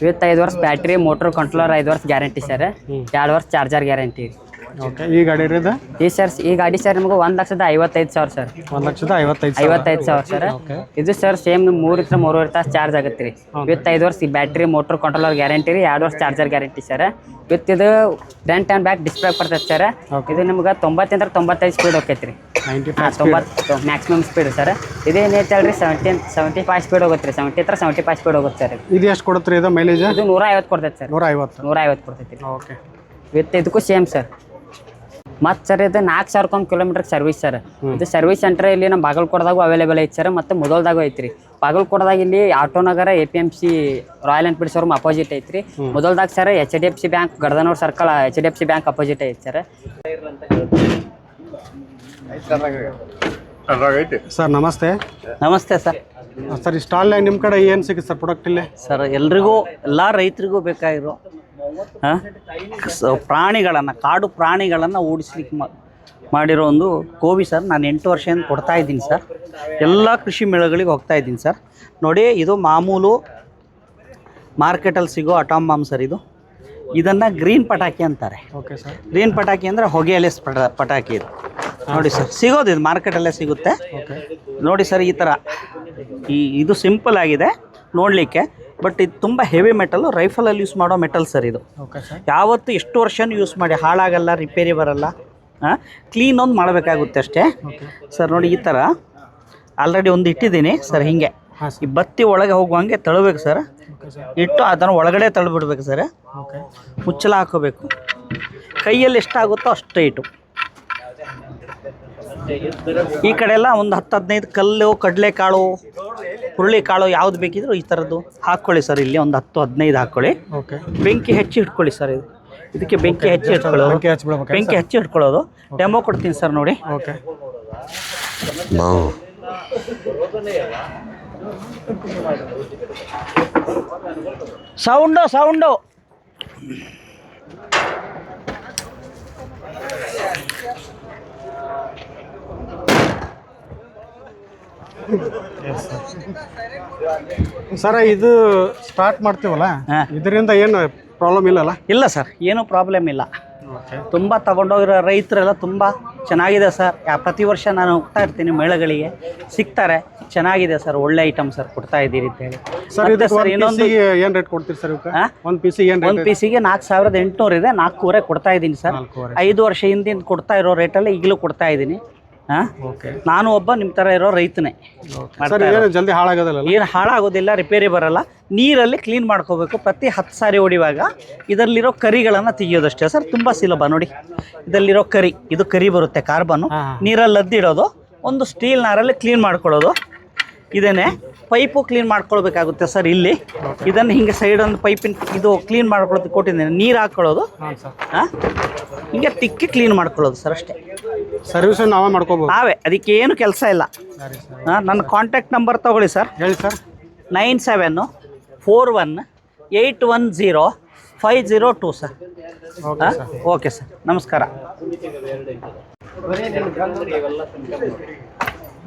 ವಿತ್ 5 ವರ್ಷ ಬ್ಯಾಟ್ರಿ, ಮೋಟ್ರ್ ಕಂಟ್ರೋಲರ್, 5 ವರ್ಷ ಗ್ಯಾರಂಟಿ ಸರ್. 2 ವರ್ಷ ಚಾರ್ಜರ್ ಗ್ಯಾರಂಟಿ ರೀ. ಓಕೆ ಈ ಗಾಡಿ ಇರೋದು ಈ ಗಾಡಿ ಸರ್ ನಿಮಗೆ 1,55,000 ಸರ್. 1,55,000 ಸರ್. ಇದು ಸರ್ ಸೇಮ್ 3 3.5 ತಾಸು ಚಾರ್ಜ್ ಆಗುತ್ತೆ ರೀ. ವಿತ್ 5 ವರ್ಷ ಬ್ಯಾಟ್ರಿ ಮೋಟರ್ ಕಂಟ್ರೋಲರ್ ಗ್ಯಾರಂಟಿ ರೀ, 2 ವರ್ಷ ಚಾರ್ಜರ್ ಗ್ಯಾರಂಟಿ ಸರ್. ವಿತ್ ಇದು ಫ್ರಂಟ್ ಆ್ಯಂಡ್ ಬ್ಯಾಕ್ ಡಿಸ್ಪ್ಲೇ ಬರ್ತೈತೆ ಸರ್. ಇದು ನಿಮ್ಗೆ 90 95 ಸ್ಪೀಡ್ ಹೋಗ್ತೈತೆ ರೀ. 90 ಮ್ಯಾಕ್ಸಿಮಮ್ ಸ್ಪೀಡ್ ಸರ್. ಇದೇನೈತೆ ಹೇಳ್ರಿ 75 ಸ್ಪೀಡ್ ಹೋಗುತ್ತೆ ರೀ. 70 75 ಸ್ಪೀಡ್ ಹೋಗುತ್ತೆ ಸರ್. ಇದು ಎಷ್ಟು ಕೊಡುತ್ತೆ ರೀ ಇದು ಮೈಲೇಜ್? ಇದು 150 ಕೊಡ್ತೈತೆ ಸರ್. 150 ಕೊಡ್ತೈತಿ ರೀ. ಓಕೆ ವಿತ್ ಇದಕ್ಕೂ ಸೇಮ್ ಸರ್. ಮತ್ತು ಸರ್ ಇದು 4,000 ಕಿಲೋಮೀಟರ್ ಸರ್ವಿಸ್ ಸರ್. ಇದು ಸರ್ವಿಸ್ ಸೆಂಟರ್ ಇಲ್ಲಿ ನಮ್ಮ ಬಾಗಲಕೋಟದಾಗೂ ಅವೈಲೇಬಲ್ ಐತೆ ಸರ್, ಮತ್ತು ಮೊದಲ್ದಾಗೂ ಐತ್ರಿ. ಬಾಗಲಕೋಟದಾಗ ಇಲ್ಲಿ Autonagar APMC Royal Enfield showroom opposite ಐತ್ರಿ. ಮೊದಲ್ದಾಗ sir HDFC bank Gardanur circle HDFC bank opposite ಐತೆ ಸರ್. ಸರ್ ನಮಸ್ತೆ. ನಮಸ್ತೆ ಸರ್. ಸರ್ ಈ ಸ್ಟಾಲ್ನಾಗ ನಿಮ್ಮ ಕಡೆ ಏನು ಸಿಗುತ್ತೆ ಸರ್ ಪ್ರಾಡಕ್ಟ್ ಇಲ್ಲಿ? ಸರ್ ಎಲ್ರಿಗೂ ಎಲ್ಲ ರೈತರಿಗೂ ಬೇಕಾಗಿರೋ ಪ್ರಾಣಿಗಳನ್ನು, ಕಾಡು ಪ್ರಾಣಿಗಳನ್ನು ಓಡಿಸ್ಲಿಕ್ಕೆ ಮಾಡಿರೋ ಒಂದು ಕೋವಿ ಸರ್. ನಾನು 8 ವರ್ಷದಿಂದ ಕೊಡ್ತಾ ಇದ್ದೀನಿ ಸರ್. ಎಲ್ಲ ಕೃಷಿ ಮೇಳಗಳಿಗೆ ಹೋಗ್ತಾ ಇದ್ದೀನಿ ಸರ್. ನೋಡಿ, ಇದು ಮಾಮೂಲು ಮಾರ್ಕೆಟಲ್ಲಿ ಸಿಗೋ ಅಟಾಂಬಾಮ್ ಸರ್. ಇದನ್ನು ಗ್ರೀನ್ ಪಟಾಕಿ ಅಂತಾರೆ. Okay sir. ಗ್ರೀನ್ ಪಟಾಕಿ ಅಂದರೆ ಹೊಗೆಯಲ್ಲೇ ಪಟಾಕಿ ಇದು. ನೋಡಿ ಸರ್, ಸಿಗೋದು ಇದು ಮಾರ್ಕೆಟಲ್ಲೇ ಸಿಗುತ್ತೆ. ನೋಡಿ ಸರ್, ಈ ಥರ ಇದು ಸಿಂಪಲ್ ಆಗಿದೆ ನೋಡಲಿಕ್ಕೆ, ಬಟ್ ಇದು ತುಂಬ ಹೆವಿ ಮೆಟಲು, ರೈಫಲಲ್ಲಿ ಯೂಸ್ ಮಾಡೋ ಮೆಟಲ್ ಸರ್ ಇದು. ಯಾವತ್ತು ಎಷ್ಟು ವರ್ಷನೂ ಯೂಸ್ ಮಾಡಿ ಹಾಳಾಗಲ್ಲ, ರಿಪೇರಿ ಬರಲ್ಲ. ಕ್ಲೀನ್ ಒಂದು ಮಾಡಬೇಕಾಗುತ್ತೆ ಅಷ್ಟೇ ಸರ್. ನೋಡಿ, ಈ ಥರ ಆಲ್ರೆಡಿ ಒಂದು ಇಟ್ಟಿದ್ದೀನಿ ಸರ್. ಹೀಗೆ ಈ ಬತ್ತಿ ಒಳಗೆ ಹೋಗುವಂಗೆ ತಳ್ಳಬೇಕು ಸರ್. ಇಟ್ಟು ಅದನ್ನು ಒಳಗಡೆ ತಳ್ಳಿಬಿಡ್ಬೇಕು ಸರ್. ಮುಚ್ಚಲ ಹಾಕೋಬೇಕು. ಕೈಯಲ್ಲಿ ಎಷ್ಟಾಗುತ್ತೋ ಅಷ್ಟೇ ಇಟ್ಟು. ಈ ಕಡೆ ಎಲ್ಲ ಒಂದು 10-15 ಕಲ್ಲು, ಕಡಲೆಕಾಳು, ಹುರುಳಿಕಾಳು ಯಾವ್ದು ಬೇಕಿದ್ರು ಈ ಥರದ್ದು ಹಾಕ್ಕೊಳ್ಳಿ ಸರ್. ಇಲ್ಲಿ ಒಂದು 10-15 ಹಾಕ್ಕೊಳ್ಳಿ. ಬೆಂಕಿ ಹೆಚ್ಚಿ ಇಟ್ಕೊಳ್ಳಿ ಸರ್. ಇದಕ್ಕೆ ಬೆಂಕಿ ಹೆಚ್ಚಿ ಇಟ್ಕೊಳ್ಳೋದು. ಬೆಂಕಿ ಹೆಚ್ಚಿ ಇಟ್ಕೊಳ್ಳೋದು ಡೆಮೋ ಕೊಡ್ತೀನಿ ಸರ್. ನೋಡಿ, ಓಕೆ. ಸೌಂಡು ಸರ್ ಇದು ಸ್ಟಾರ್ಟ್ ಮಾಡ್ತೀವಲ್ಲ, ಇದರಿಂದ ಏನು ಪ್ರಾಬ್ಲಮ್ ಇಲ್ಲಲ್ಲ? ಇಲ್ಲ ಸರ್, ಏನೂ ಪ್ರಾಬ್ಲಮ್ ಇಲ್ಲ. ತುಂಬ ತಗೊಂಡೋಗಿರೋ ರೈತರೆಲ್ಲ ತುಂಬ ಚೆನ್ನಾಗಿದೆ ಸರ್. ಪ್ರತಿ ವರ್ಷ ನಾನು ಹೋಗ್ತಾ ಇರ್ತೀನಿ ಮೇಳಗಳಿಗೆ, ಸಿಗ್ತಾರೆ. ಚೆನ್ನಾಗಿದೆ ಸರ್, ಒಳ್ಳೆ ಐಟಮ್ ಸರ್, ಕೊಡ್ತಾ ಇದ್ದೀರಿ ಅಂತ ಹೇಳಿ ಸರ್. ಇನ್ನೊಂದು ಏನು ರೇಟ್ ಕೊಡ್ತೀರಿ ಸರ್? ಒಂದು ಪೀಸಿಗೆ 4,800 ಇದೆ. 4,500 ಕೊಡ್ತಾ ಇದ್ದೀನಿ ಸರ್. 5 ವರ್ಷ ಹಿಂದಿಂದ ಕೊಡ್ತಾ ಇರೋ ರೇಟಲ್ಲಿ ಈಗಲೂ ಕೊಡ್ತಾ ಇದ್ದೀನಿ. ನಾನು ಒಬ್ಬ ನಿಮ್ಮ ಥರ ಇರೋ ರೈತನೇ. ಜಲ್ದಿ ಹಾಳಾಗೋದಿಲ್ಲ? ಏನು ಹಾಳಾಗೋದಿಲ್ಲ, ರಿಪೇರಿ ಬರಲ್ಲ. ನೀರಲ್ಲಿ ಕ್ಲೀನ್ ಮಾಡ್ಕೋಬೇಕು ಪ್ರತಿ 10 ಸಾರಿ ಹೊಡಿವಾಗ. ಇದರಲ್ಲಿರೋ ಕರಿಗಳನ್ನು ತೆಗಿಯೋದಷ್ಟೇ ಸರ್, ತುಂಬ ಸುಲಭ. ನೋಡಿ, ಇದರಲ್ಲಿರೋ ಇದು ಕರಿ ಬರುತ್ತೆ, ಕಾರ್ಬನ್ನು. ನೀರಲ್ಲಿ ಅದ್ದಿಡೋದು, ಒಂದು ಸ್ಟೀಲ್ ನಾರಲ್ಲಿ ಕ್ಲೀನ್ ಮಾಡ್ಕೊಳ್ಳೋದು. ಇದೇನೆ ಪೈಪು ಕ್ಲೀನ್ ಮಾಡ್ಕೊಳ್ಬೇಕಾಗುತ್ತೆ ಸರ್. ಇಲ್ಲಿ ಇದನ್ನು ಹಿಂಗೆ ಸೈಡ್ ಒಂದು ಪೈಪಿನ ಇದು ಕ್ಲೀನ್ ಮಾಡ್ಕೊಳ್ಳೋದಕ್ಕೆ ಕೊಟ್ಟಿದ್ದೀನಿ. ನೀರು ಹಾಕ್ಕೊಳ್ಳೋದು, ಹಿಂಗೆ ತಿಕ್ಕಿ ಕ್ಲೀನ್ ಮಾಡ್ಕೊಳ್ಳೋದು ಸರ್, ಅಷ್ಟೇ. ಸರ್ವಿಸ್ ನಾವೇ ಮಾಡ್ಕೋಬೋದು? ನಾವೇ, ಅದಕ್ಕೆ ಏನು ಕೆಲಸ ಇಲ್ಲ. ನನ್ನ ಕಾಂಟ್ಯಾಕ್ಟ್ ನಂಬರ್ ತಗೊಳ್ಳಿ ಸರ್. ಹೇಳಿ ಸರ್. 9741810502 ಸರ್. ಓಕೆ ಸರ್, ನಮಸ್ಕಾರ.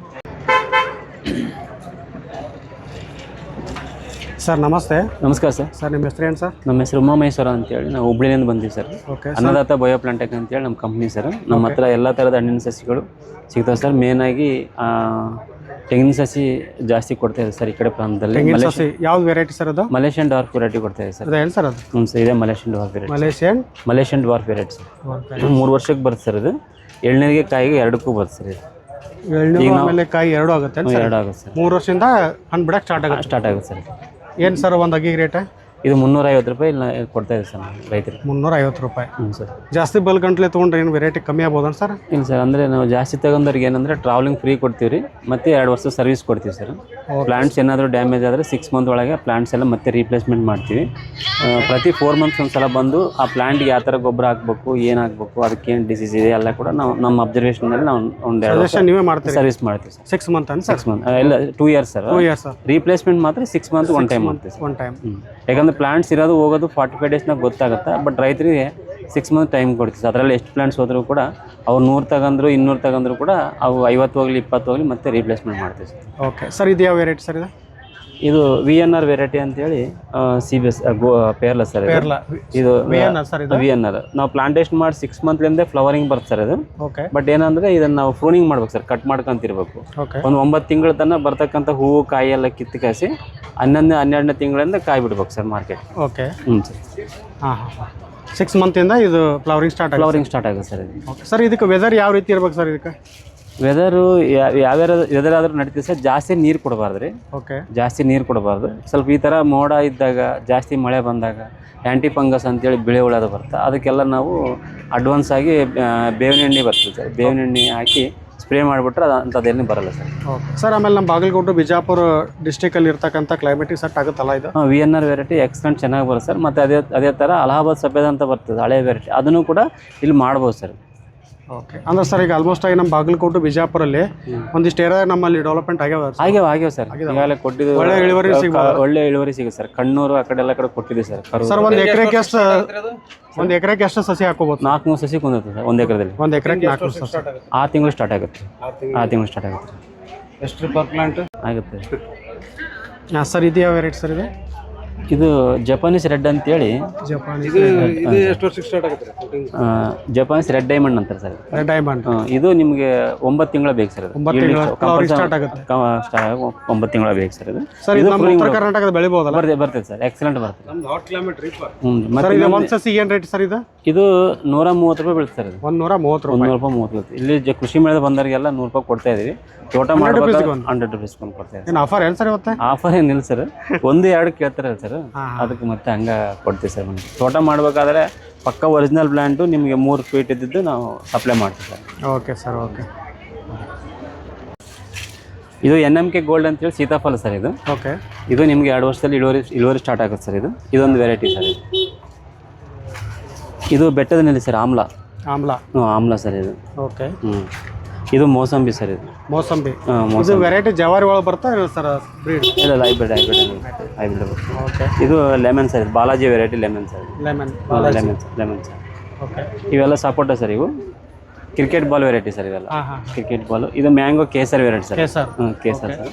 ಸರ್ ನಮಸ್ತೆ. ನಮಸ್ಕಾರ ಸರ್. ಸರ್ ನಿಮ್ಮ ಹೆಸರು ಏನು ಸರ್? ನಮ್ಮ ಹೆಸರು ಉಮಾಮಹೇಶ್ವರ ಅಂತೇಳಿ ನಾವು ಹುಬ್ಳಿಯಿಂದ ಬಂದೀವಿ ಸರ್. ಅನ್ನದಾತ ಬಯೋ ಪ್ಲಾಂಟೆಕ್ ಅಂತೇಳಿ ನಮ್ಮ ಕಂಪ್ನಿ ಸರ್. ನಮ್ಮ ಹತ್ರ ಎಲ್ಲ ಥರದ ಹಣ್ಣಿನ ಸಸಿಗಳು ಸಿಗ್ತಾವೆ ಸರ್. ಮೇನಾಗಿ ತೆಂಗಿನ ಸಸಿ ಜಾಸ್ತಿ ಕೊಡ್ತಾ ಇದೆ ಸರ್ ಈ ಕಡೆ ಪ್ರಾಂತದಲ್ಲಿ. ಯಾವ್ದು ವೆರೈಟಿ ಸರ್ ಅದು? ಮಲೇಷಿಯನ್ ಡ್ವಾರ್ಫ್ ವೆರೈಟಿ ಕೊಡ್ತಾ ಇದೆ ಸರ್. ಏನು ಸರ್ ಅದು? ಹ್ಞೂ ಸರ್, ಇದೆ Malaysian dwarf variety. Malaysian dwarf variety sir. 3 ವರ್ಷಕ್ಕೆ ಬರುತ್ತೆ ಸರ್. ಇದು ಎಳ್ನೀರಿಗೆ ಕಾಯಿಗೆ 2ಕ್ಕೂ ಬರುತ್ತೆ ಸರ್. ಇದು ಕಾಯಿ 2 ಆಗುತ್ತೆ? 2 ಆಗುತ್ತೆ ಸರ್. 3 ವರ್ಷದಿಂದ ಹಣ್ಣು ಬಿಡಕ್ಕೆ ಸ್ಟಾರ್ಟ್ ಆಗುತ್ತೆ ಸರ್. ಏನು ಸರ್ ಒಂದು ಅಗಿ ರೇಟ್? ಇದು 350 ರೂಪಾಯಿ ಕೊಡ್ತಾ ಇದೆ ಸರ್ ರೈತರಿಗೆ. 350 ರೂಪಾಯಿ. ಹ್ಞೂ ಸರ್. ಜಾಸ್ತಿ ಬಲ್ಕ್ ಗಂಟ್ಲೆ ತೊಗೊಂಡ್ರೆ ಏನು ವೆರೈಟಿ ಕಮ್ಮಿ ಆಗ್ಬೋದಾ ಸರ್? ಇಲ್ಲ ಸರ್, ಅಂದರೆ ನಾವು ಜಾಸ್ತಿ ತಗೊಂಡವ್ರಿಗೆ ಏನಂದರೆ ಟ್ರಾವೆಲಿಂಗ್ ಫ್ರೀ ಕೊಡ್ತೀವಿ ರೀ, ಮತ್ತು 2 ವರ್ಷ ಸರ್ವಿಸ್ ಕೊಡ್ತೀವಿ ಸರ್. ಪ್ಲಾಂಟ್ಸ್ ಏನಾದರೂ ಡ್ಯಾಮೇಜ್ ಆದರೆ 6 ಮಂತ್ ಒಳಗೆ ಪ್ಲಾಂಟ್ಸ್ ಎಲ್ಲ ಮತ್ತೆ ರೀಪ್ಲೇಸ್ಮೆಂಟ್ ಮಾಡ್ತೀವಿ. ಪ್ರತಿ 4 ಮಂತ್ಸ್ ಒಂದು ಸಲ ಬಂದು ಆ ಪ್ಲಾಂಟ್ಗೆ ಯಾವ ಥರ ಗೊಬ್ಬರ ಹಾಕಬೇಕು, ಏನು ಹಾಕಬೇಕು, ಅದಕ್ಕೇನು ಡಿಸೀಸ್ ಇದೆ ಎಲ್ಲ ಕೂಡ ನಾವು ನಮ್ಮ ಅಬ್ಸರ್ವೇಷನಲ್ಲಿ ನಾವು ಒಂದು 2 ವರ್ಷ ಸರ್ವಿಸ್ ಮಾಡ್ತೀವಿ ಸರ್. 6 ಮಂತ್ ಇಲ್ಲ 2 ಇಯರ್ಸ್ ಸರ್. ರೀಪ್ಲೇಸ್ಮೆಂಟ್ ಮಾತ್ರ 6 ಮಂತ್ ಒನ್ ಟೈಮ್ ಮಾಡ್ತೀವಿ ಸರ್. ಯಾಕಂದರೆ ಪ್ಲಾಂಟ್ಸ್ ಇರೋದು ಹೋಗೋದು 45 ಡೇಸ್ನಾಗ ಗೊತ್ತಾಗುತ್ತೆ. ಬಟ್ ರೈತರಿಗೆ 6 ಮಂತ್ ಟೈಮ್ ಕೊಡ್ತೀವಿ. ಅದರಲ್ಲಿ ಎಷ್ಟು ಪ್ಲಾಂಟ್ಸ್ ಹೋದರೂ ಕೂಡ ಅವ್ರು 100 ತಗೊಂಡ್ರು 200 ತಗೊಂಡ್ರು ಕೂಡ ಅವು 50 ಹೋಗಲಿ 20 ಹೋಗಲಿ ಮತ್ತೆ ರೀಪ್ಲೇಸ್ಮೆಂಟ್ ಮಾಡ್ತೀವಿ ಸರ್. Okay sir. ಇದು ಯಾವ ವೆರೈಟಿ ಸರ್? ಇದು ಇದು VNR ವೆರೈಟಿ ಅಂತೇಳಿ CBS ಪೇರ್ಲ ಸರ್ ಪೇರ್ಲ. ಇದು VNR ಸರ್ ಇದು? VNR ನಾವು ಪ್ಲಾಂಟೇಶನ್ ಮಾಡಿ 6 ಮಂತ್ಲಿಂದ ಫ್ಲವರಿಂಗ್ ಬರುತ್ತೆ ಸರ್ ಇದು. ಓಕೆ ಬಟ್ ಏನಂದ್ರೆ ಇದನ್ನ ನಾವು ಪ್ರೂನಿಂಗ್ ಮಾಡ್ಬೇಕು ಸರ್, ಕಟ್ ಮಾಡ್ಕೊಂತಿರ್ಬೇಕು. ಓಕೆ ಒಂದು 9 ತಿಂಗಳ ತನಕ ಬರ್ತಕ್ಕಂಥ ಹೂವು ಕಾಯಿ ಎಲ್ಲ ಕಿತ್ತು ಕಾಯಿಸಿ 11ನೇ ತಿಂಗಳಿಂದ ಕಾಯಿ ಬಿಡ್ಬೇಕು ಸರ್ ಮಾರ್ಕೆಟ್. ಓಕೆ ಸರ್ ಹಾಂ 6 ಮಂತಿಂದ ಇದು ಫ್ಲವರಿಂಗ್ ಸ್ಟಾರ್ಟ್ ಆಗುತ್ತೆ. ಫ್ಲವರಿಂಗ್ ಸ್ಟಾರ್ಟ್ ಆಗುತ್ತೆ ಸರ್ ಇದು. ಓಕೆ ಸರ್, ಇದಕ್ಕೆ ವೆದರ್ ಯಾವ ರೀತಿ ಇರ್ಬೇಕು ಸರ್ ಇದಕ್ಕೆ? ವೆದರು ಯಾವ್ಯಾವ ವೆದರ್ ಆದ್ರೂ ನಡೀತೀವಿ ಸರ್. ಜಾಸ್ತಿ ನೀರು ಕೊಡಬಾರ್ದು ರೀ, ಓಕೆ ಜಾಸ್ತಿ ನೀರು ಕೊಡಬಾರ್ದು. ಸ್ವಲ್ಪ ಈ ಥರ ಮೋಡ ಇದ್ದಾಗ, ಜಾಸ್ತಿ ಮಳೆ ಬಂದಾಗ ಆ್ಯಂಟಿ ಫಂಗಸ್ ಅಂತೇಳಿ ಬಿಳಿ ಹುಳದ ಬರುತ್ತೆ. ಅದಕ್ಕೆಲ್ಲ ನಾವು ಅಡ್ವಾನ್ಸ್ ಆಗಿ ಬೇವಿನ ಎಣ್ಣೆ ಬರ್ತದೆ ಸರ್, ಬೇವಿನ ಎಣ್ಣೆ ಹಾಕಿ ಸ್ಪ್ರೇ ಮಾಡಿಬಿಟ್ರೆ ಅಂಥದ್ದೇನು ಬರಲ್ಲ ಸರ್. ಓಕೆ ಸರ್, ಆಮೇಲೆ ನಮ್ಮ ಬಾಗಲಕೋಟೆ ಬಿಜಾಪುರ ಡಿಸ್ಟಿಕಲ್ಲಿ ಇರ್ತಕ್ಕಂಥ ಕ್ಲೈಮೇಟಿಗೆ ಸೆಟ್ ಆಗುತ್ತಲ್ಲ ಇದು? VNR ವೆರೈಟಿ ಎಕ್ಸಲೆಂಟ್ ಚೆನ್ನಾಗಿ ಬರುತ್ತೆ ಸರ್. ಮತ್ತು ಅದೇ ಥರ ಅಲಹಾಬಾದ್ ಸಫೇದ್ ಅಂತ ಬರ್ತದೆ ಹಳೆ ವೆರೈಟಿ, ಅದನ್ನು ಕೂಡ ಇಲ್ಲಿ ಮಾಡ್ಬೋದು ಸರ್. ಓಕೆ ಅಂದ್ರೆ ಸರ್ ಈಗ ಆಲ್ಮೋಸ್ಟ್ ಆಗಿ ನಮ್ಮ ಬಾಗಲಕೋಟೆ ಬಿಜಾಪುರಲ್ಲಿ ಒಂದಿಷ್ಟು ಏರಿಯಾ ನಮ್ಮಲ್ಲಿ ಡೆವಲಪ್ಮೆಂಟ್ ಆಗ್ಯಾವ ಸರ್. ಈಗಾಗಲೇ ಕೊಟ್ಟಿದ್ದು ಒಳ್ಳೆ ಇಳುವರಿ ಒಳ್ಳೆ ಇಳುವರಿ ಸಿಗುತ್ತೆ ಸರ್. ಕಣ್ಣೂರು ಆ ಕಡೆ ಎಲ್ಲ ಕಡೆ ಕೊಟ್ಟಿದ್ದೀವಿ ಸರ್. ಸರ್ ಒಂದು ಎಕರೆಗೆ ಎಷ್ಟು ಸಸಿ ಹಾಕೋಬಹುದು? 400 ಸಸಿ ಕುಂದಿರ್ತದೆ ಸರ್ ಒಂದು ಎಕರೆದಲ್ಲಿ. ಒಂದು ಎಕರೆಗೆ 400 ಸಸಿ 6 ತಿಂಗಳು ಸ್ಟಾರ್ಟ್ ಆಗುತ್ತೆ. 6 ತಿಂಗಳು ಸ್ಟಾರ್ಟ್ ಆಗುತ್ತೆ. ಎಷ್ಟು ಪರ್ ಪ್ಲಾಂಟ್ ಆಗುತ್ತೆ ಹಾಂ ಸರ್. ಇದು ಯಾವ ವೆರೈಟಿ ಸರ್ ಇದು? ಇದು ಜಪಾನೀಸ್ ರೆಡ್ ಅಂತೇಳಿ, ಜಪಾನೀಸ್ ಎಷ್ಟು ವರ್ಷಕ್ಕೆ ಸ್ಟಾರ್ಟ್ ಆಗುತ್ತೆ? ಜಪಾನೀಸ್ ರೆಡ್ ಡೈಮಂಡ್ ಅಂತಾರೆ ಸರ್. ರೆಡ್ ಡೈಮಂಡ್ ಇದು ನಿಮಗೆ 9 ತಿಂಗಳ ಬೇಕು ಸರ್. 9 ತಿಂಗಳ ಸ್ಟಾರ್ಟ್ ಆಗುತ್ತೆ. 9 ತಿಂಗಳ ಬೇಕು ಸರ್. ಇದು ಸರ್ ಇದು ನಮ್ಮ ಉತ್ತರ ಕರ್ನಾಟಕದ ಬೆಳಿಬಹುದಲ್ಲ? ಬರ್ತದೆ ಸರ್, ಎಕ್ಸಲೆಂಟ್ ಬರ್ತದೆ. ಸರ್ ಇದು ಒಂದು ಸಸಿ ಏನು ರೇಟ್ ಸರ್ ಇದು? ಇದು 130 ರೂಪಾಯಿ ಬೀಳುತ್ತೆ ಸರ್. ಇದು 130 ರೂಪಾಯಿ. 130 ಬೀಳುತ್ತೆ. ಇಲ್ಲಿ ಕೃಷಿ ಮೇಳದ ಬಂದವರಿಗೆಲ್ಲ 100 ರೂಪಾಯಿ ಕೊಡ್ತಾ ಇದೀವಿ. ತೋಟ ಮಾಡಬೇಕು 100 ರೂಪಾಯಿ ಕೊಡ್ತಾ ಇದ್ದೀವಿ. ಏನು ಆಫರ್ ಏನು ಸರ್ ಇವತ್ತು? ಆಫರ್ ಏನಿಲ್ಲ ಸರ್, 1-2 ಕೇಳ್ತಾರಲ್ಲ ಸರ್, ಅದಕ್ಕೆ ಮತ್ತೆ ಹಂಗ ಕೊಡ್ತೀವಿ ಸರ್. ತೋಟ ಮಾಡಬೇಕಾದ್ರೆ ಪಕ್ಕ ಒರಿಜಿನಲ್ ಪ್ಲಾಂಟು ನಿಮಗೆ 3 ಫೀಟ್ ಇದ್ದಿದ್ದು ನಾವು ಸಪ್ಲೈ ಮಾಡ್ತೀವಿ ಸರ್. Okay sir. ಓಕೆ ಇದು NMK ಗೋಲ್ಡ್ ಅಂತೇಳಿ ಸೀತಾಫಲ ಸರ್. ಇದು ಓಕೆ. ಇದು ನಿಮಗೆ 2 ವರ್ಷದಲ್ಲಿ ಇಳುವರಿ ಸ್ಟಾರ್ಟ್ ಆಗುತ್ತೆ ಸರ್. ಇದೊಂದು ವೆರೈಟಿ ಸರ್. ಇದು ಬೆಟ್ಟದ ನೆಲ್ಲಿ ಸರ್, ಆಮ್ಲ ಸರ್ ಇದು. ಓಕೆ. ಇದು ಮೋಸಂಬಿ ಸರ್. ಇದು ಮೋಸಂಬಿ. ಇದು ವೆರೈಟಿ ಜವಾರಿ ಒಳಗೆ ಬರ್ತಾ ಸರ್ ಬ್ರೀಡ್? ಇಲ್ಲ, ಹೈಬ್ರಿಡ್. ಓಕೆ. ಇದು lemon sir. Balaji variety lemon sir. Lemon sir. Okay. ಇವೆಲ್ಲ ಸಪೋಟ ಸರ್. ಇವು ಕ್ರಿಕೆಟ್ ಬಾಲ್ ವೆರೈಟಿ ಸರ್. ಇವೆಲ್ಲ ಕ್ರಿಕೆಟ್ ಬಾಲ್. ಇದು mango Kesar variety sir. Kesar sir.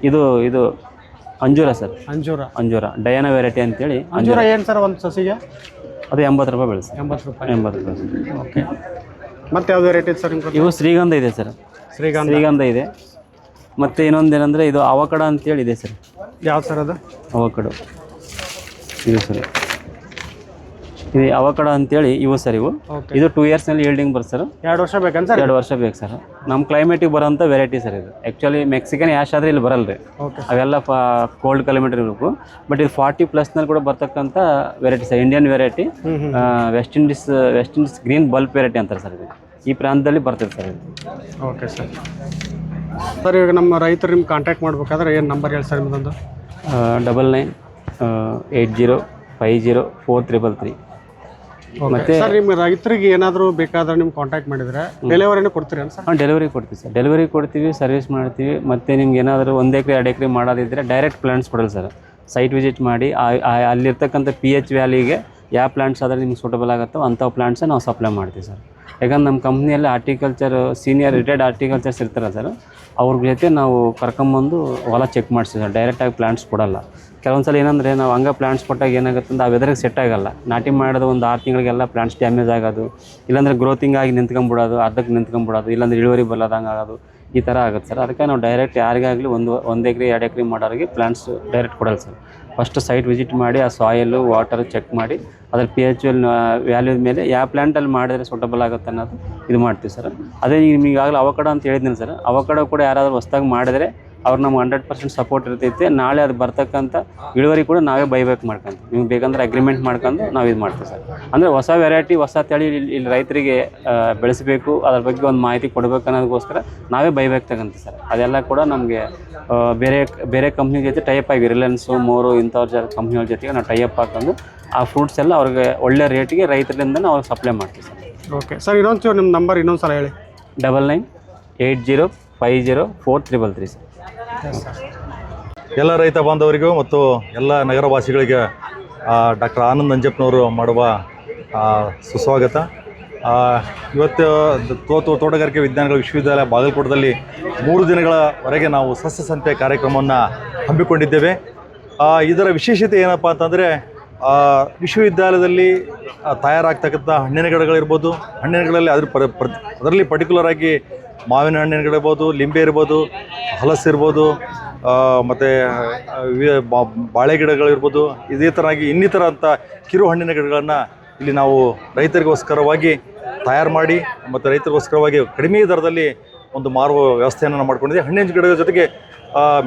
ಇದು ಅಂಜೂರ ಸರ್. ಅಂಜೂರ ಡಯಾನಾ ವೆರೈಟಿ ಅಂತೇಳಿ. ಅಂಜೂರ ಏನು ಸರ್ ಒಂದು ಸಸಿಗೆ? ಅದು 80 ರೂಪಾಯಿ ಬೀಳುತ್ತೆ. 80 ರೂಪಾಯಿ. 80 ರೂಪಾಯಿ. ಓಕೆ. ಮತ್ತೆ ಯಾವ್ದು ವೆರೈಟಿ ಸರ್ ನಿಮ್ಗೆ? ಇವು ಶ್ರೀಗಂಧ ಇದೆ ಸರ್. ಶ್ರೀಗಂಧ ಇದೆ. ಮತ್ತು ಇನ್ನೊಂದೇನೆಂದರೆ ಇದು ಅವಕಡ ಅಂತೇಳಿ ಇದೆ ಸರ್. ಯಾವ್ದು ಸರ್ ಅದು? ಅವಕಡ ಇದು ಸರ್. ಇದು ಅವಕಡ ಅಂತೇಳಿ ಇವು ಸರ್. ಇದು 2 ಇಯರ್ಸ್ನಲ್ಲಿ ಈಲ್ಡಿಂಗ್ ಬರುತ್ತೆ ಸರ್. 2 ವರ್ಷ ಬೇಕಂತ ಸರ್? 2 ವರ್ಷ ಬೇಕು ಸರ್. ನಮ್ಮ ಕ್ಲೈಮೇಟಿಗೆ ಬರೋಂಥ ವೆರೈಟಿ ಸರ್ ಇದು. ಆ್ಯಕ್ಚುಲಿ ಮೆಕ್ಸಿಕನ್ ಯಾಶ್ ಆದರೆ ಇಲ್ಲಿ ಬರಲ್ಲ ರೀ, ಅವೆಲ್ಲ ಕೋಲ್ಡ್ ಕ್ಲೈಮೇಟ್ ಇರಬೇಕು. ಬಟ್ ಇದು 40+ ಕೂಡ ಬರ್ತಕ್ಕಂಥ variety sir. Indian variety. West Indies green bulb variety ಅಂತಾರೆ ಸರ್. ಇದು ಈ ಪ್ರಾಂತದಲ್ಲಿ ಬರ್ತದೆ ಸರ್ ಇದು. Okay sir. ಸರ್ ಇವಾಗ ನಮ್ಮ ರೈತರು ನಿಮ್ಗೆ ಕಾಂಟ್ಯಾಕ್ಟ್ ಮಾಡ್ಬೇಕಾದ್ರೆ ಏನು ನಂಬರ್ ಹೇಳಿ ಸರ್ ನಿಮ್ಮದೊಂದು? 9980504333. ಮತ್ತೆ ಸರ್ ನಿಮ್ಮ ರೈತರಿಗೆ ಏನಾದರೂ ಬೇಕಾದ್ರೆ ನಿಮ್ಗೆ ಕಾಂಟ್ಯಾಕ್ಟ್ ಮಾಡಿದರೆ ಡೆಲಿವರಿನೂ ಕೊಡ್ತೀರಿ ಅಂತ ಸರ್? ಡೆಲಿವರಿ ಕೊಡ್ತೀವಿ ಸರ್. ಡೆಲಿವರಿ ಕೊಡ್ತೀವಿ, ಸರ್ವಿಸ್ ಮಾಡ್ತೀವಿ. ಮತ್ತು ನಿಮ್ಗೆ ಏನಾದರೂ 1 ಎಕರೆ 2 ಎಕರೆ ಮಾಡೋದಿದ್ದರೆ ಡೈರೆಕ್ಟ್ ಪ್ಲಾಂಟ್ಸ್ ಕೊಡಲ್ಲ ಸರ್. ಸೈಟ್ ವಿಸಿಟ್ ಮಾಡಿ ಅಲ್ಲಿರ್ತಕ್ಕಂಥ pH ವ್ಯಾಲಿಗೆ ಯಾವ ಪ್ಲಾಂಟ್ಸ್ ಆದರೆ ನಿಮ್ಗೆ ಸೂಟಬಲ್ ಆಗುತ್ತೋ ಅಂಥ ಪ್ಲಾಂಟ್ಸೇ ನಾವು ಸಪ್ಲೈ ಮಾಡ್ತೀವಿ ಸರ್. ಯಾಕಂದ್ರೆ ನಮ್ಮ ಕಂಪ್ನಿಯಲ್ಲಿ ಸೀನಿಯರ್ ರಿಟೈರ್ಡ್ ಆರ್ಟಿಕಲ್ಚರ್ಸ್ ಇರ್ತಾರೆ ಸರ್. ಅವ್ರ ಜೊತೆ ನಾವು ಕರ್ಕೊಂಬಂದು ಹೊಲ ಚೆಕ್ ಮಾಡಿಸ್ತೀವಿ ಸರ್. ಡೈರೆಕ್ಟಾಗಿ ಪ್ಲಾಂಟ್ಸ್ ಕೊಡಲ್ಲ. ಕೆಲವೊಂದು ಸಲ ಏನಂದರೆ ನಾವು ಹಂಗೆ ಪ್ಲಾಂಟ್ಸ್ ಕೊಟ್ಟಾಗ ಏನಾಗುತ್ತೆ ಅಂದ್ರೆ ಆ ವೆದರ್ಗೆ ಸೆಟ್ ಆಗಲ್ಲ. ನಾಟಿ ಮಾಡೋದು ಒಂದು 6 ತಿಂಗಳಿಗೆಲ್ಲ ಪ್ಲಾಂಟ್ಸ್ ಡ್ಯಾಮೇಜ್ ಆಗೋದು, ಇಲ್ಲಾಂದರೆ ಗ್ರೋತಿಂಗ್ ಆಗಿ ನಿಂತ್ಕೊಂಡ್ಬಿಡೋದು, ಅರ್ಧಕ್ಕೆ ನಿಂತ್ಕೊಂಡ್ಬಿಡೋದು, ಇಲ್ಲಾಂದರೆ ಇಳುವರಿ ಬಲ್ಲದಂಗೆ ಆಗೋದು, ಈ ಥರ ಆಗುತ್ತೆ ಸರ್. ಅದಕ್ಕೆ ನಾವು ಡೈರೆಕ್ಟ್ ಯಾರಿಗಾಗಲಿ 1 ಎಕರೆ 2 ಎಕರೆ ಮಾಡೋರಿಗೆ ಪ್ಲಾಂಟ್ಸ್ ಡೈರೆಕ್ಟ್ ಕೊಡಲ್ಲ ಸರ್. ಫಸ್ಟ್ ಸೈಟ್ ವಿಸಿಟ್ ಮಾಡಿ ಆ ಸಾಯಿಲು ವಾಟರ್ ಚೆಕ್ ಮಾಡಿ ಅದ್ರ pH ವ್ಯಾಲ್ಯೂ ಮೇಲೆ ಯಾವ ಪ್ಲಾಂಟಲ್ಲಿ ಮಾಡಿದ್ರೆ ಸೂಟಬಲ್ ಆಗುತ್ತೆ ಅನ್ನೋದು ಇದು ಮಾಡ್ತೀವಿ ಸರ್. ಅದೇ ನಿಮಗೆ ಈಗಾಗಲೇ ಅವಕಡ ಅಂತ ಹೇಳಿದ್ದೀನಿ ಸರ್. ಅವಕಡ ಕೂಡ ಯಾರಾದರೂ ಹೊಸ್ದಾಗಿ ಮಾಡಿದ್ರೆ ಅವ್ರು ನಮ್ಗೆ 100% ಸಪೋರ್ಟ್ ಇರ್ತೈತೆ. ನಾಳೆ ಅದು ಬರ್ತಕ್ಕಂಥ ಇಳುವರಿ ಕೂಡ ನಾವೇ ಬೈಬ್ಯಾಕ್ ಮಾಡ್ಕೊಂತೀವಿ. ನಿಮ್ಗೆ ಬೇಕಂದ್ರೆ ಅಗ್ರಿಮೆಂಟ್ ಮಾಡ್ಕೊಂಡು ನಾವು ಇದು ಮಾಡ್ತೀವಿ ಸರ್. ಅಂದರೆ ಹೊಸ ವೆರೈಟಿ, ಹೊಸ ತಳಿ ಇಲ್ಲಿ ರೈತರಿಗೆ ಬೆಳೆಸಬೇಕು, ಅದ್ರ ಬಗ್ಗೆ ಒಂದು ಮಾಹಿತಿ ಕೊಡಬೇಕು ಅನ್ನೋದಕ್ಕೋಸ್ಕರ ನಾವೇ ಬೈಬ್ಯಾಕ್ ತಗೊಂತೀವಿ ಸರ್. ಅದೆಲ್ಲ ಕೂಡ ನಮಗೆ ಬೇರೆ ಕಂಪ್ನಿ ಜೊತೆ ಟೈಪ್ ಆಗಿ ರಿಲಯನ್ಸು, ಮೋರು ಇಂಥವ್ರ ಕಂಪ್ನಿಗಳ ಜೊತೆಗೆ ನಾವು ಟೈಅಪ್ ಹಾಕೊಂಡು ಆ ಫ್ರೂಟ್ಸ್ ಎಲ್ಲ ಅವ್ರಿಗೆ ಒಳ್ಳೆ ರೇಟಿಗೆ ರೈತರಿಂದ ನಾವು ಸಪ್ಲೈ ಮಾಡ್ತೀವಿ ಸರ್. Okay sir. ಇನ್ನೊಂದು ನಿಮ್ಮ ನಂಬರ್ ಇನ್ನೊಂದು ಸಲ ಹೇಳಿ. 9980504333 ಸರ್. ಎಲ್ಲ ರೈತ ಬಾಂಧವರಿಗೂ ಮತ್ತು ಎಲ್ಲ ನಗರವಾಸಿಗಳಿಗೆ ಡಾಕ್ಟರ್ ಆನಂದ್ ನಂಜಪ್ಪನವರು ಮಾಡುವ ಸುಸ್ವಾಗತ. ಇವತ್ತು ತೋಟಗಾರಿಕೆ ವಿಜ್ಞಾನಗಳ ವಿಶ್ವವಿದ್ಯಾಲಯ ಬಾಗಲಕೋಟದಲ್ಲಿ 3 ದಿನಗಳವರೆಗೆ ನಾವು ಸಸ್ಯ ಸಂತೆ ಕಾರ್ಯಕ್ರಮವನ್ನು ಹಮ್ಮಿಕೊಂಡಿದ್ದೇವೆ. ಇದರ ವಿಶೇಷತೆ ಏನಪ್ಪ ಅಂತಂದರೆ ವಿಶ್ವವಿದ್ಯಾಲಯದಲ್ಲಿ ತಯಾರಾಗ್ತಕ್ಕಂಥ ಹಣ್ಣಿನ ಗಿಡಗಳಿರ್ಬೋದು, ಹಣ್ಣಿನ ಗಿಡಗಳಲ್ಲಿ ಅದರಲ್ಲಿ ಪರ್ಟಿಕ್ಯುಲರ್ ಆಗಿ ಮಾವಿನ ಹಣ್ಣಿನ ಗಿಡ ಇರ್ಬೋದು, ಲಿಂಬೆ ಇರ್ಬೋದು, ಹಲಸಿರ್ಬೋದು, ಮತ್ತು ಬಾಳೆ ಗಿಡಗಳಿರ್ಬೋದು, ಇದೇ ಥರಾಗಿ ಇನ್ನಿತರ ಅಂತ ಕಿರು ಹಣ್ಣಿನ ಗಿಡಗಳನ್ನು ಇಲ್ಲಿ ನಾವು ರೈತರಿಗೋಸ್ಕರವಾಗಿ ತಯಾರು ಮಾಡಿ ಮತ್ತು ರೈತರಿಗೋಸ್ಕರವಾಗಿ ಕಡಿಮೆ ದರದಲ್ಲಿ ಒಂದು ಮಾರುವ ವ್ಯವಸ್ಥೆಯನ್ನು ನಾವು ಮಾಡ್ಕೊಂಡಿದ್ದೀವಿ. ಹಣ್ಣಿನ ಗಿಡಗಳ ಜೊತೆಗೆ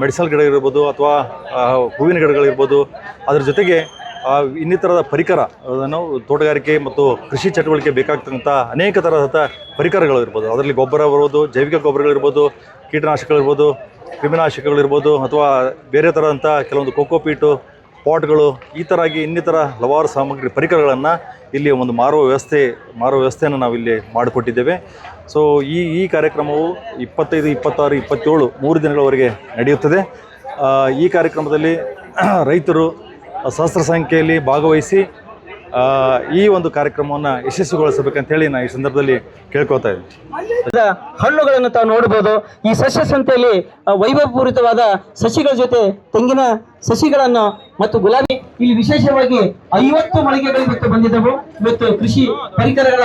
ಮೆಡಿಸಲ್ ಗಿಡ ಇರ್ಬೋದು ಅಥವಾ ಹೂವಿನ ಗಿಡಗಳಿರ್ಬೋದು, ಅದ್ರ ಜೊತೆಗೆ ಇನ್ನಿತರದ ಪರಿಕರ, ಅದನ್ನು ತೋಟಗಾರಿಕೆ ಮತ್ತು ಕೃಷಿ ಚಟುವಟಿಕೆ ಬೇಕಾಗ್ತಕ್ಕಂಥ ಅನೇಕ ತರಹದ ಪರಿಕರಗಳು ಇರ್ಬೋದು. ಅದರಲ್ಲಿ ಗೊಬ್ಬರ ಇರ್ಬೋದು, ಜೈವಿಕ ಗೊಬ್ಬರಗಳಿರ್ಬೋದು, ಕೀಟನಾಶಕಗಳಿರ್ಬೋದು, ಕ್ರಿಮಿನಾಶಕಗಳಿರ್ಬೋದು, ಅಥವಾ ಬೇರೆ ಥರದಂಥ ಕೆಲವೊಂದು ಕೋಕೋಪೀಟು, ಪಾಟ್ಗಳು, ಈ ಥರಾಗಿ ಇನ್ನಿತರ ಹಲವಾರು ಸಾಮಗ್ರಿ ಪರಿಕರಗಳನ್ನು ಇಲ್ಲಿ ಒಂದು ಮಾರುವ ವ್ಯವಸ್ಥೆಯನ್ನು ನಾವು ಇಲ್ಲಿ ಮಾಡಿಕೊಟ್ಟಿದ್ದೇವೆ. ಸೊ ಈ ಕಾರ್ಯಕ್ರಮವು 25, 26, 27 3 ದಿನಗಳವರೆಗೆ ನಡೆಯುತ್ತದೆ. ಈ ಕಾರ್ಯಕ್ರಮದಲ್ಲಿ ರೈತರು ಸಹಸ್ರ ಸಂಖ್ಯೆಯಲ್ಲಿ ಭಾಗವಹಿಸಿ ಈ ಒಂದು ಕಾರ್ಯಕ್ರಮವನ್ನು ಯಶಸ್ವಿಗೊಳಿಸಬೇಕಂತೇಳಿ ನಾನು ಈ ಸಂದರ್ಭದಲ್ಲಿ ಕೇಳ್ಕೊತಾ ಇದ್ದೀನಿ. ಹಣ್ಣುಗಳನ್ನು ತಾವು ನೋಡಬಹುದು. ಈ ಸಸ್ಯ ಸಂತೆಯಲ್ಲಿ ವೈಭವಪೂರಿತವಾದ ಸಸಿಗಳ ಜೊತೆ ತೆಂಗಿನ ಸಸಿಗಳನ್ನು ಮತ್ತು ಗುಲಾಬಿ, ಇಲ್ಲಿ ವಿಶೇಷವಾಗಿ 50 ಮಳಿಗೆಗಳು ಇವತ್ತು ಬಂದಿದ್ದವು. ಇವತ್ತು ಕೃಷಿ ಪರಿಕರಗಳ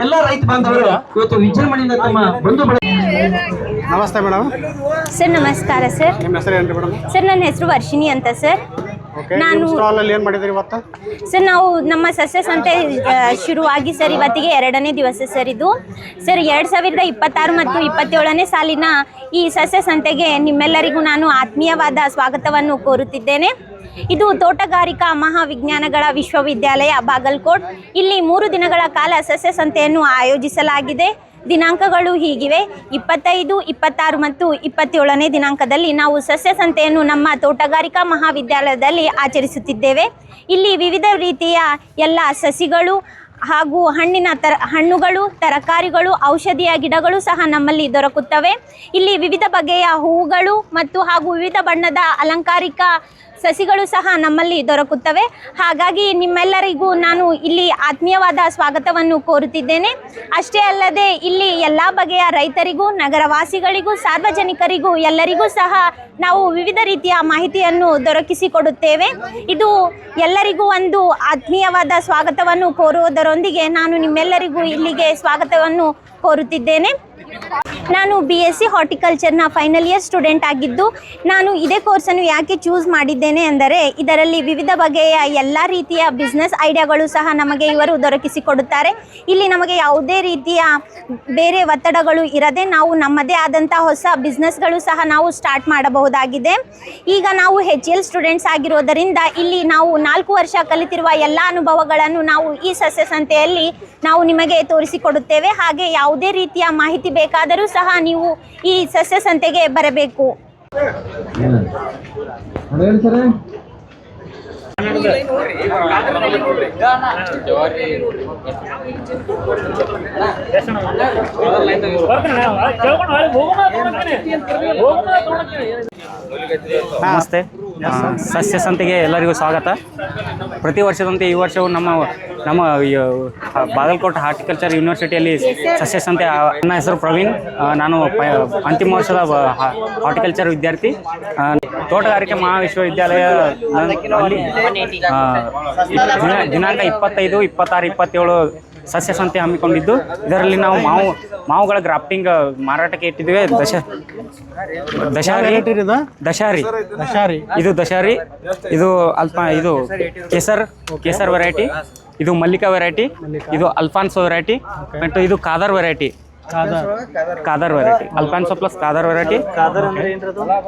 ಎಲ್ಲ ರೈತ ಬಾಂಧವರು ಇವತ್ತು ವಿಜೃಂಭಣೆಯಿಂದ ತಮ್ಮ ಬಂಧು ನಮಸ್ತೆ ಮೇಡಮ್. ಸರ್ ನಮಸ್ಕಾರ ಸರ್. ನಿಮ್ಮ ಹೆಸರು ಏನು ಮೇಡಮ್? ಸರ್ ನನ್ನ ಹೆಸರು ವರ್ಷಿಣಿ ಅಂತ ಸರ್. ನಾನು ಸ್ಟಾಲಲ್ಲಿ ಏನು ಮಾಡಿದ್ದೀರಿ ಇವತ್ತು? ಸರ್ ನಾವು ನಮ್ಮ ಸಸ್ಯ ಸಂತೆ ಶುರುವಾಗಿ ಸರ್ ಇವತ್ತಿಗೆ 2ನೇ ದಿವಸ ಸರ್ ಇದು. ಸರ್ 2026 ಮತ್ತು 27ನೇ ಸಾಲಿನ ಈ ಸಸ್ಯ ಸಂತೆಗೆ ನಿಮ್ಮೆಲ್ಲರಿಗೂ ನಾನು ಆತ್ಮೀಯವಾದ ಸ್ವಾಗತವನ್ನು ಕೋರುತ್ತಿದ್ದೇನೆ. ಇದು ತೋಟಗಾರಿಕಾ ಮಹಾವಿಜ್ಞಾನಗಳ ವಿಶ್ವವಿದ್ಯಾಲಯ ಬಾಗಲಕೋಟ್. ಇಲ್ಲಿ 3 ದಿನಗಳ ಕಾಲ ಸಸ್ಯ ಸಂತೆಯನ್ನು ಆಯೋಜಿಸಲಾಗಿದೆ. ದಿನಾಂಕಗಳು ಹೀಗಿವೆ: 25, 26 ಮತ್ತು 27ನೇ ದಿನಾಂಕದಲ್ಲಿ ನಾವು ಸಸ್ಯ ಸಂತೆಯನ್ನು ನಮ್ಮ ತೋಟಗಾರಿಕಾ ಮಹಾವಿದ್ಯಾಲಯದಲ್ಲಿ ಆಚರಿಸುತ್ತಿದ್ದೇವೆ. ಇಲ್ಲಿ ವಿವಿಧ ರೀತಿಯ ಎಲ್ಲ ಸಸಿಗಳು ಹಾಗೂ ಹಣ್ಣುಗಳು, ತರಕಾರಿಗಳು, ಔಷಧಿಯ ಗಿಡಗಳು ಸಹ ನಮ್ಮಲ್ಲಿ ದೊರಕುತ್ತವೆ. ಇಲ್ಲಿ ವಿವಿಧ ಬಗೆಯ ಹೂವುಗಳು ಮತ್ತು ಹಾಗೂ ವಿವಿಧ ಬಣ್ಣದ ಅಲಂಕಾರಿಕ ಸಸಿಗಳು ಸಹ ನಮ್ಮಲ್ಲಿ ದೊರಕುತ್ತವೆ. ಹಾಗಾಗಿ ನಿಮ್ಮೆಲ್ಲರಿಗೂ ನಾನು ಇಲ್ಲಿ ಆತ್ಮೀಯವಾದ ಸ್ವಾಗತವನ್ನು ಕೋರುತ್ತಿದ್ದೇನೆ. ಅಷ್ಟೇ ಅಲ್ಲದೆ ಇಲ್ಲಿ ಎಲ್ಲ ಬಗೆಯ ರೈತರಿಗೂ, ನಗರವಾಸಿಗಳಿಗೂ, ಸಾರ್ವಜನಿಕರಿಗೂ ಎಲ್ಲರಿಗೂ ಸಹ ನಾವು ವಿವಿಧ ರೀತಿಯ ಮಾಹಿತಿಯನ್ನು ದೊರಕಿಸಿಕೊಡುತ್ತೇವೆ. ಇದು ಎಲ್ಲರಿಗೂ ಒಂದು ಆತ್ಮೀಯವಾದ ಸ್ವಾಗತವನ್ನು ಕೋರುವುದರೊಂದಿಗೆ ನಾನು ನಿಮ್ಮೆಲ್ಲರಿಗೂ ಇಲ್ಲಿಗೆ ಸ್ವಾಗತವನ್ನು ಕೋರುತ್ತಿದ್ದೇನೆ. ನಾನು BSc ಹಾರ್ಟಿಕಲ್ಚರ್ನ ಫೈನಲ್ ಇಯರ್ ಸ್ಟೂಡೆಂಟ್ ಆಗಿದ್ದು, ನಾನು ಇದೇ ಕೋರ್ಸನ್ನು ಯಾಕೆ ಚೂಸ್ ಮಾಡಿದ್ದೇನೆ ಅಂದರೆ ಇದರಲ್ಲಿ ವಿವಿಧ ಬಗೆಯ ಎಲ್ಲ ರೀತಿಯ ಬಿಸ್ನೆಸ್ ಐಡಿಯಾಗಳು ಸಹ ನಮಗೆ ಇವರು ದೊರಕಿಸಿಕೊಡುತ್ತಾರೆ. ಇಲ್ಲಿ ನಮಗೆ ಯಾವುದೇ ರೀತಿಯ ಬೇರೆ ಒತ್ತಡಗಳು ಇರದೆ ನಾವು ನಮ್ಮದೇ ಆದಂಥ ಹೊಸ ಬಿಸ್ನೆಸ್ಗಳು ಸಹ ನಾವು ಸ್ಟಾರ್ಟ್ ಮಾಡಬಹುದಾಗಿದೆ. ಈಗ ನಾವು HL ಸ್ಟೂಡೆಂಟ್ಸ್ ಆಗಿರೋದರಿಂದ ಇಲ್ಲಿ ನಾವು 4 ವರ್ಷ ಕಲಿತಿರುವ ಎಲ್ಲ ಅನುಭವಗಳನ್ನು ನಾವು ಈ ಸಸ್ಯ ಸಂತೆಯಲ್ಲಿ ನಾವು ನಿಮಗೆ ತೋರಿಸಿಕೊಡುತ್ತೇವೆ. ಹಾಗೆ ಯಾವುದೇ ರೀತಿಯ ಮಾಹಿತಿ ಬೇಕಾದರೂ ಸಹ ನೀವು ಈ ಸಸ್ಯ ಸಂತೆಗೆ ಬರಬೇಕು. ನಮಸ್ತೆ. ಸಸ್ಯ ಸಂತೆಗೆ ಎಲ್ಲರಿಗೂ ಸ್ವಾಗತ. ಪ್ರತಿ ವರ್ಷದಂತೆ ಈ ವರ್ಷವೂ ನಮ್ಮ ಬಾಗಲಕೋಟೆ ಹಾರ್ಟಿಕಲ್ಚರ್ ಯೂನಿವರ್ಸಿಟಿಯಲ್ಲಿ ಸಸ್ಯ ಸಂತೆ. ನನ್ನ ಹೆಸರು ಪ್ರವೀಣ್. ನಾನು ಅಂತಿಮ ವರ್ಷದ ಹಾರ್ಟಿಕಲ್ಚರ್ ವಿದ್ಯಾರ್ಥಿ. ತೋಟಗಾರಿಕೆ ಮಹಾವಿಶ್ವವಿದ್ಯಾಲಯ ದಿನಾಂಕ 25, 26, 27 ಸಸ್ಯ ಸಂತೆ ಹಮ್ಮಿಕೊಂಡಿದ್ದು, ಇದರಲ್ಲಿ ನಾವು ಮಾವುಗಳ ಗ್ರಾಫ್ಟಿಂಗ್ ಮಾರಾಟಕ್ಕೆ ಇಟ್ಟಿದ್ದೇವೆ. ದಶಾರಿ ಇದು ದಶಾರಿ, ಇದು ಇದು ಕೇಸರ್ ವೆರೈಟಿ, ಇದು ಮಲ್ಲಿಕಾ ವೆರೈಟಿ, ಇದು ಅಲ್ಫಾನ್ಸೋ ವೆರೈಟಿ, ಮತ್ತು ಇದು ಕಾದರ್ ವೆರೈಟಿ. ಅಲ್ಫಾನ್ಸೋ ಪ್ಲಸ್ ಕಾದರ್ ವೆರೈಟಿ.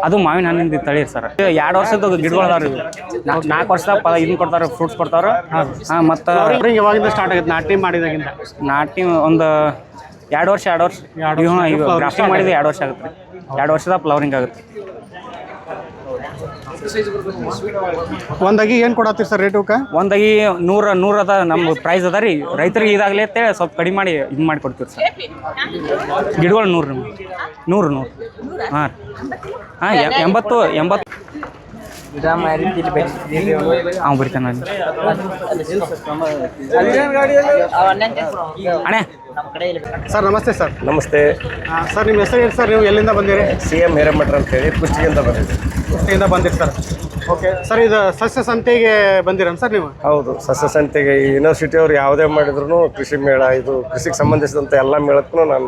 ಅದು ಮಾವಿನ ಹಣ್ಣಿನ ತಳಿ ಸರ್. 2 ವರ್ಷದ ಗಿಡಗಳು ಅದಾವ್ರಿ. 4 ವರ್ಷದಾಗ ಇದನ್ನ ಕೊಡ್ತಾರೆ, ಫ್ರೂಟ್ಸ್ ಕೊಡ್ತಾರ. ಮತ್ತು ಯಾವಾಗಿಂದ ಸ್ಟಾರ್ಟ್ ಆಗುತ್ತೆ ನಾಟಿ ಮಾಡಿದಾಗಿಂದ? ನಾಟಿ ಒಂದು 2 ವರ್ಷ ಗ್ರಾಫ್ಟಿಂಗ್ ಮಾಡಿದ್ರೆ 2 ವರ್ಷ ಆಗುತ್ತೆ. 2 ವರ್ಷದ ಫ್ಲವರಿಂಗ್ ಆಗುತ್ತೆ. ಒಂದಾಗಿ ಏನು ಕೊಡತ್ತೀರಿ ಸರ್ ರೇಟುಕ್ಕೆ? ಒಂದಾಗಿ 100 ಅದ ನಮ್ಮ ಪ್ರೈಸ್ ಅದ ರೀ. ರೈತರಿಗೆ ಇದಾಗಲಿ ಅಂತೇಳಿ ಸ್ವಲ್ಪ ಕಡಿಮೆ ಮಾಡಿ ಇದು ಮಾಡಿ ಕೊಡ್ತೀವಿ ಸರ್. ಗಿಡಗಳು 100 ಹಾಂ 80. ಅವ್ನು ಬರಿತಾನೆ ಅಣ್ಣ ಸರ್ ನಮಸ್ತೆ ಸರ್. ನಮಸ್ತೆ. ಸರ್ ನಿಮ್ಮ ಹೆಸರು ಏನು ಸರ್? ನೀವು ಎಲ್ಲಿಂದ ಬಂದಿರಿ? CM ಹಿರೇಮಠ ಅಂತ ಹೇಳಿ ಕುಷ್ಟಗಿಯಿಂದ ಬಂದಿದ್ದೆ. ಕುಷ್ಟಗಿಯಿಂದ ಬಂದಿರಿ ಸರ್. ಓಕೆ ಸರ್, ಇದು ಸಸ್ಯ ಸಂತೆಗೆ ಬಂದಿರನ್ ಸರ್ ನೀವು? ಹೌದು, ಸಸ್ಯ ಸಂತೆಗೆ ಈ ಯೂನಿವರ್ಸಿಟಿ ಅವ್ರು ಯಾವುದೇ ಮಾಡಿದ್ರು ಕೃಷಿ ಮೇಳ, ಇದು ಕೃಷಿಗೆ ಸಂಬಂಧಿಸಿದಂಥ ಎಲ್ಲ ಮೇಳಕ್ಕೂ ನಾನು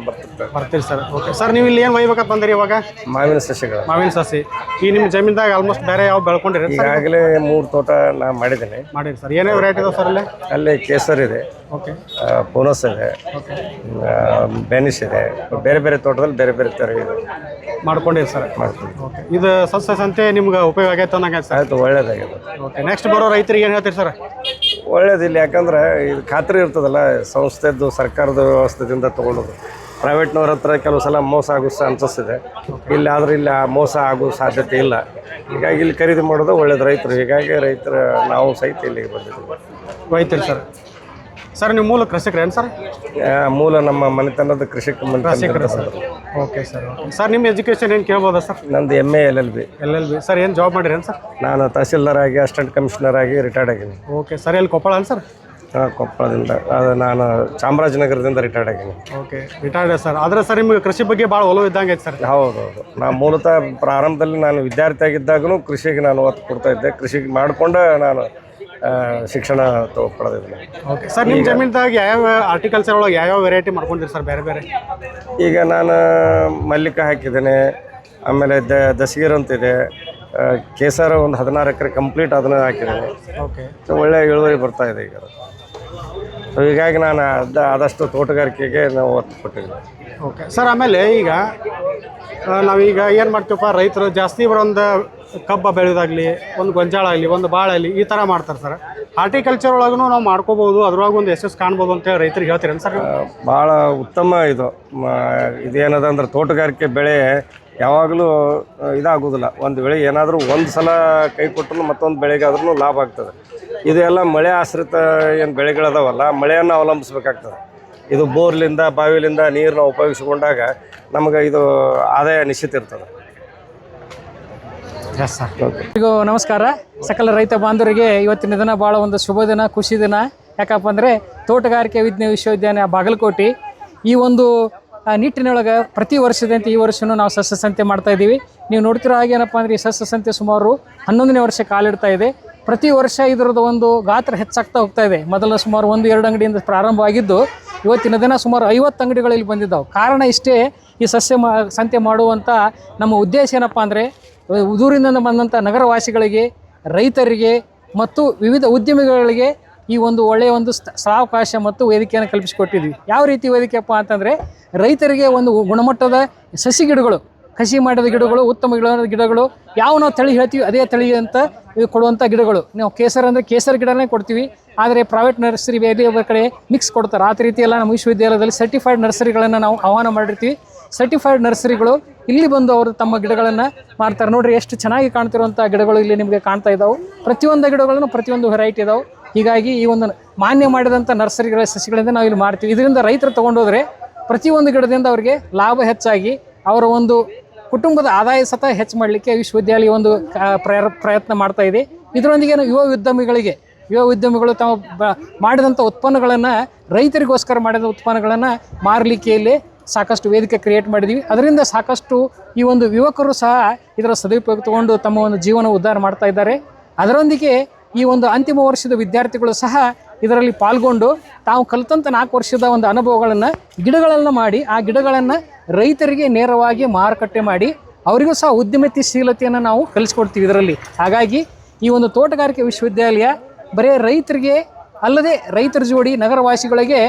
ಬರ್ತೀರಿ ಸರ್. ಓಕೆ ಸರ್, ನೀವು ಇಲ್ಲಿ ಏನು ಒಯ್ಬೇಕಂತ ಬಂದಿರಿ ಇವಾಗ? ಮಾವಿನ ಸಸ್ಯಗಳು. ಮಾವಿನ ಸಸಿ. ಈ ನಿಮ್ಮ ಜಮೀನ್ದಾಗ ಆಲ್ಮೋಸ್ಟ್ ಬೇರೆ ಯಾವ ಬೆಳ್ಕೊಂಡಿರಿ? ಈಗಾಗಲೇ 3 ತೋಟ ನಾ ಮಾಡಿದ್ದೀನಿ. ಮಾಡಿರಿ ಸರ್. ಏನೇ ವೆರೈಟಿ ಇದಾವೆ ಸರ್ ಅಲ್ಲಿ? ಅಲ್ಲಿ ಕೇಸರ್ ಇದೆ, ಓಕೆ, ಬೋನಸ್ ಇದೆ, ಬೆನಿಶ್ ಇದೆ. ಬೇರೆ ಬೇರೆ ತೋಟದಲ್ಲಿ ಬೇರೆ ಬೇರೆ ಥರ ಇದೆ. ಮಾಡ್ಕೊಂಡಿರಿ ಸರ್? ಮಾಡ್ತೀವಿ. ಓಕೆ, ಇದು ಸಸ್ಯ ಸಂತೆ ನಿಮ್ಗೆ ಉಪಯೋಗ ಆಗೈತೆ ಅನ್ನಂಗೆ ಸರ್? ಆಯಿತು, ಒಳ್ಳೇದಾಗಿದೆ. ಓಕೆ, ನೆಕ್ಸ್ಟ್ ಬರೋ ರೈತರಿಗೆ ಏನು ಹೇಳ್ತೀರಿ ಸರ್? ಒಳ್ಳೇದಿಲ್ಲ, ಯಾಕಂದ್ರೆ ಇದು ಖಾತ್ರಿ ಇರ್ತದಲ್ಲ, ಸಂಸ್ಥೆದ್ದು ಸರ್ಕಾರದ ವ್ಯವಸ್ಥೆದಿಂದ ತೊಗೊಳೋದು. ಪ್ರೈವೇಟ್ನವ್ರ ಹತ್ರ ಕೆಲವು ಸಲ ಮೋಸ ಆಗೋ ಚಾನ್ಸಸ್ ಇಲ್ಲಿ, ಆದರೆ ಇಲ್ಲಿ ಆ ಮೋಸ ಆಗೋ ಸಾಧ್ಯತೆ ಇಲ್ಲ. ಹೀಗಾಗಿ ಇಲ್ಲಿ ಖರೀದಿ ಮಾಡೋದು ಒಳ್ಳೇದು ರೈತರು. ಹೀಗಾಗಿ ರೈತರ ನಾವು ಸಹಿತ ಇಲ್ಲಿಗೆ ಬಂದಿದ್ದೀವಿ. ಒಯ್ತೀರಿ ಸರ್. ಸರ್ ನಿಮ್ಮ ಮೂಲ ಕೃಷಿಕರೇನು ಸರ್? ಮೂಲ ನಮ್ಮ ಮನೆತನದ ಕೃಷಿಕ ಕೃಷಿಕರು ಸರ್. Okay sir. ಸರ್ ನಿಮ್ಮ ಎಜುಕೇಷನ್ ಏನು ಕೇಳ್ಬೋದಾ ಸರ್? ನಂದು MA LLB. ಸರ್ ಏನು ಜಾಬ್ ಮಾಡಿರೇನು ಸರ್? ನಾನು ತಹಸೀಲ್ದಾರ್ ಆಗಿ ಅಸಿಸ್ಟೆಂಟ್ ಕಮಿಷನರ್ ಆಗಿ ರಿಟೈರ್ಡ್ ಆಗಿದ್ದೀನಿ. ಓಕೆ ಸರ್, ಎಲ್ಲಿ ಕೊಪ್ಪಳ ಅಲ್ಲ ಸರ್? ಹಾಂ, ಕೊಪ್ಪಳದಿಂದ. ಅದು ನಾನು ಚಾಮರಾಜನಗರದಿಂದ ರಿಟೈರ್ಡ್ ಆಗಿದ್ದೀನಿ. Okay, retired sir. ಆದರೆ ಸರ್ ನಿಮಗೆ ಕೃಷಿ ಬಗ್ಗೆ ಭಾಳ ಒಲವು ಇದ್ದಂಗೆ ಐತೆ ಸರ್? ಹೌದೌದು. ನಾನು ಮೂಲತಃ ಪ್ರಾರಂಭದಲ್ಲಿ ನಾನು ವಿದ್ಯಾರ್ಥಿಯಾಗಿದ್ದಾಗೂ ಕೃಷಿಗೆ ನಾನು ಒತ್ತು ಕೊಡ್ತಾ ಇದ್ದೆ. ಕೃಷಿಗೆ ಮಾಡಿಕೊಂಡು ನಾನು ಶಿಕ್ಷಣ ಪಡೆದಿದ್ದೀನಿ. ಓಕೆ ಸರ್, ನಿಮ್ಮ ಜಮೀನ್ದಾಗ ಯಾವ್ಯಾವ ಆರ್ಟಿಕಲ್ಚರ್ ಒಳಗೆ ಯಾವ್ಯಾವ ವೆರೈಟಿ ಮಾಡ್ಕೊಂಡಿರಿ ಸರ್? ಬೇರೆ ಬೇರೆ ಈಗ ನಾನು ಮಲ್ಲಿಕ ಹಾಕಿದ್ದೇನೆ, ಆಮೇಲೆ ದಸಗೀರ್ ಅಂತಿದೆ, ಕೇಸರ ಒಂದು 16 ಎಕರೆ ಕಂಪ್ಲೀಟ್ ಅದನ್ನು ಹಾಕಿದ್ದೇನೆ. ಓಕೆ, ಒಳ್ಳೆಯ ಇಳುವರಿ ಬರ್ತಾ ಇದೆ ಈಗ. ಸೊ ಹೀಗಾಗಿ ನಾನು ಆದಷ್ಟು ತೋಟಗಾರಿಕೆಗೆ ನಾವು ಒತ್ತು ಕೊಟ್ಟಿದ್ದೀನಿ. ಓಕೆ ಸರ್, ಆಮೇಲೆ ಈಗ ನಾವೀಗ ಏನು ಮಾಡ್ತೀವಪ್ಪ, ರೈತರು ಜಾಸ್ತಿ ಒಂದು ಕಬ್ಬ ಬೆಳೆಯೋದಾಗಲಿ, ಒಂದು ಗೊಂಜಾಳ ಆಗಲಿ, ಒಂದು ಬಾಳಲ್ಲಿ ಈ ಥರ ಮಾಡ್ತಾರೆ ಸರ್. ಹಾರ್ಟಿಕಲ್ಚರ್ ಒಳಗೂ ನಾವು ಮಾಡ್ಕೋಬೋದು, ಅದ್ರೊಳಗೆ ಒಂದು ಯಶಸ್ಸು ಕಾಣ್ಬೋದು ಅಂತೇಳಿ ರೈತರಿಗೆ ಹೇಳ್ತೀರೇನು ಸರ್? ಭಾಳ ಉತ್ತಮ ಇದು. ಇದೇನದ ಅಂದ್ರೆ ತೋಟಗಾರಿಕೆ ಬೆಳೆ ಯಾವಾಗಲೂ ಇದಾಗೋದಿಲ್ಲ. ಒಂದು ಬೆಳೆ ಏನಾದರೂ ಒಂದು ಸಲ ಕೈ ಕೊಟ್ಟರು ಮತ್ತೊಂದು ಬೆಳೆಗಾದ್ರೂ ಲಾಭ ಆಗ್ತದೆ. ಇದು ಎಲ್ಲ ಮಳೆ ಆಶ್ರಿತ ಏನು ಬೆಳೆಗಳದಾವಲ್ಲ, ಮಳೆಯನ್ನು ಅವಲಂಬಿಸ್ಬೇಕಾಗ್ತದೆ. ಇದು ಬೋರ್ಲಿಂದ ಬಾವಿಲಿಂದ ನೀರನ್ನ ಉಪಯೋಗಿಸಿಕೊಂಡಾಗ ನಮಗೆ ಇದು ಆದಾಯ ನಿಶ್ಚಿತ ಇರ್ತದೆ. Yes sir. ಈಗ ನಮಸ್ಕಾರ ಸಕಲ ರೈತ ಬಾಂಧವರಿಗೆ. ಇವತ್ತಿನ ದಿನ ಭಾಳ ಒಂದು ಶುಭ ದಿನ, ಖುಷಿ ದಿನ. ಯಾಕಪ್ಪ ಅಂದರೆ ತೋಟಗಾರಿಕೆ ವಿಶ್ವವಿದ್ಯಾಲಯ ಬಾಗಲಕೋಟೆ ಈ ಒಂದು ನಿಟ್ಟಿನೊಳಗೆ ಪ್ರತಿ ವರ್ಷದಂತೆ ಈ ವರ್ಷವೂ ನಾವು ಸಸ್ಯ ಸಂತೆ ಮಾಡ್ತಾಯಿದ್ದೀವಿ. ನೀವು ನೋಡ್ತಿರೋ ಹಾಗೆ ಏನಪ್ಪ ಅಂದರೆ ಈ ಸಸ್ಯ ಸಂತೆ ಸುಮಾರು 11ನೇ ವರ್ಷ ಕಾಲಿಡ್ತಾ ಇದೆ. ಪ್ರತಿ ವರ್ಷ ಇದರದ್ದು ಒಂದು ಗಾತ್ರ ಹೆಚ್ಚಾಗ್ತಾ ಹೋಗ್ತಾ ಇದೆ. ಮೊದಲು ಸುಮಾರು 1-2 ಅಂಗಡಿಯಿಂದ ಪ್ರಾರಂಭವಾಗಿದ್ದು ಇವತ್ತಿನ ದಿನ ಸುಮಾರು 50 ಅಂಗಡಿಗಳಲ್ಲಿ ಬಂದಿದ್ದಾವೆ. ಕಾರಣ ಇಷ್ಟೇ, ಈ ಸಸ್ಯ ಸಂತೆ ಮಾಡುವಂಥ ನಮ್ಮ ಉದ್ದೇಶ ಏನಪ್ಪ ಅಂದರೆ ದೂರಿನಿಂದ ಬಂದಂಥ ನಗರವಾಸಿಗಳಿಗೆ, ರೈತರಿಗೆ ಮತ್ತು ವಿವಿಧ ಉದ್ಯಮಿಗಳಿಗೆ ಈ ಒಂದು ಒಳ್ಳೆಯ ಒಂದು ಸ್ಥಳಾವಕಾಶ ಮತ್ತು ವೇದಿಕೆಯನ್ನು ಕಲ್ಪಿಸಿಕೊಟ್ಟಿದ್ವಿ. ಯಾವ ರೀತಿ ವೇದಿಕೆಯಪ್ಪ ಅಂತಂದರೆ ರೈತರಿಗೆ ಒಂದು ಗುಣಮಟ್ಟದ ಸಸಿ ಗಿಡಗಳು, ಕಸಿ ಮಾಡಿದ ಗಿಡಗಳು, ಉತ್ತಮ ಗಿಡಗಳು ಯಾವ ನಾವು ತಳಿ ಹೇಳ್ತೀವಿ ಅದೇ ತಳಿ ಅಂತ ಕೊಡುವಂಥ ಗಿಡಗಳು. ನಾವು ಕೇಸರ್ ಅಂದರೆ ಕೇಸರ್ ಗಿಡನೇ ಕೊಡ್ತೀವಿ, ಆದರೆ ಪ್ರೈವೇಟ್ ನರ್ಸರಿ ಬೇರೆ ಕಡೆ ಮಿಕ್ಸ್ ಕೊಡ್ತಾರೆ. ಆ ರೀತಿ ಎಲ್ಲ ನಮ್ಮ ವಿಶ್ವವಿದ್ಯಾಲಯದಲ್ಲಿ ಸರ್ಟಿಫೈಡ್ ನರ್ಸರಿಗಳನ್ನು ನಾವು ಆಹ್ವಾನ ಮಾಡಿರ್ತೀವಿ. ಸರ್ಟಿಫೈಡ್ ನರ್ಸರಿಗಳು ಇಲ್ಲಿ ಬಂದು ಅವರು ತಮ್ಮ ಗಿಡಗಳನ್ನು ಮಾರ್ತಾರೆ. ನೋಡಿರಿ ಎಷ್ಟು ಚೆನ್ನಾಗಿ ಕಾಣ್ತಿರುವಂಥ ಗಿಡಗಳು ಇಲ್ಲಿ ನಿಮಗೆ ಕಾಣ್ತಾ ಇದ್ದಾವೆ. ಪ್ರತಿಯೊಂದು ಗಿಡಗಳನ್ನು ಪ್ರತಿಯೊಂದು ವೆರೈಟಿ ಇದಾವೆ. ಹೀಗಾಗಿ ಈ ಒಂದು ಮಾನ್ಯ ಮಾಡಿದಂಥ ನರ್ಸರಿಗಳ ಸಸಿಗಳಿಂದ ನಾವು ಇಲ್ಲಿ ಮಾಡ್ತೀವಿ. ಇದರಿಂದ ರೈತರು ತೊಗೊಂಡೋದ್ರೆ ಪ್ರತಿಯೊಂದು ಗಿಡದಿಂದ ಅವರಿಗೆ ಲಾಭ ಹೆಚ್ಚಾಗಿ ಅವರ ಒಂದು ಕುಟುಂಬದ ಆದಾಯ ಸತ ಹೆಚ್ಚು ಮಾಡಲಿಕ್ಕೆ ವಿಶ್ವವಿದ್ಯಾಲಯ ಒಂದು ಪ್ರಯತ್ನ ಮಾಡ್ತಾ ಇದೆ. ಇದರೊಂದಿಗೆ ಯುವ ಉದ್ಯಮಿಗಳು ತಮ್ಮ ಮಾಡಿದಂಥ ಉತ್ಪನ್ನಗಳನ್ನು, ರೈತರಿಗೋಸ್ಕರ ಮಾಡಿದ ಉತ್ಪನ್ನಗಳನ್ನು ಮಾರಲಿಕ್ಕೆ ಇಲ್ಲಿ ಸಾಕಷ್ಟು ವೇದಿಕೆ ಕ್ರಿಯೇಟ್ ಮಾಡಿದ್ದೀವಿ. ಅದರಿಂದ ಸಾಕಷ್ಟು ಈ ಒಂದು ಯುವಕರು ಸಹ ಇದರ ಸದುಪಯೋಗ ತಗೊಂಡು ತಮ್ಮ ಒಂದು ಜೀವನ ಉದ್ಧಾರ ಮಾಡ್ತಾ ಇದ್ದಾರೆ. ಅದರೊಂದಿಗೆ ಈ ಒಂದು ಅಂತಿಮ ವರ್ಷದ ವಿದ್ಯಾರ್ಥಿಗಳು ಸಹ ಇದರಲ್ಲಿ ಪಾಲ್ಗೊಂಡು ತಾವು ಕಲಿತಂಥ 4 ವರ್ಷದ ಒಂದು ಅನುಭವಗಳನ್ನು ಗಿಡಗಳನ್ನು ಮಾಡಿ ಆ ಗಿಡಗಳನ್ನು ರೈತರಿಗೆ ನೇರವಾಗಿ ಮಾರುಕಟ್ಟೆ ಮಾಡಿ ಅವರಿಗೂ ಸಹ ಉದ್ಯಮಶೀಲತೆಯನ್ನು ನಾವು ಕಲಿಸ್ಕೊಡ್ತೀವಿ ಇದರಲ್ಲಿ. ಹಾಗಾಗಿ ಈ ಒಂದು ತೋಟಗಾರಿಕೆ ವಿಶ್ವವಿದ್ಯಾಲಯ ಬರೀ ರೈತರಿಗೆ ಅಲ್ಲದೆ ರೈತರ ಜೋಡಿ ನಗರವಾಸಿಗಳಿಗೆ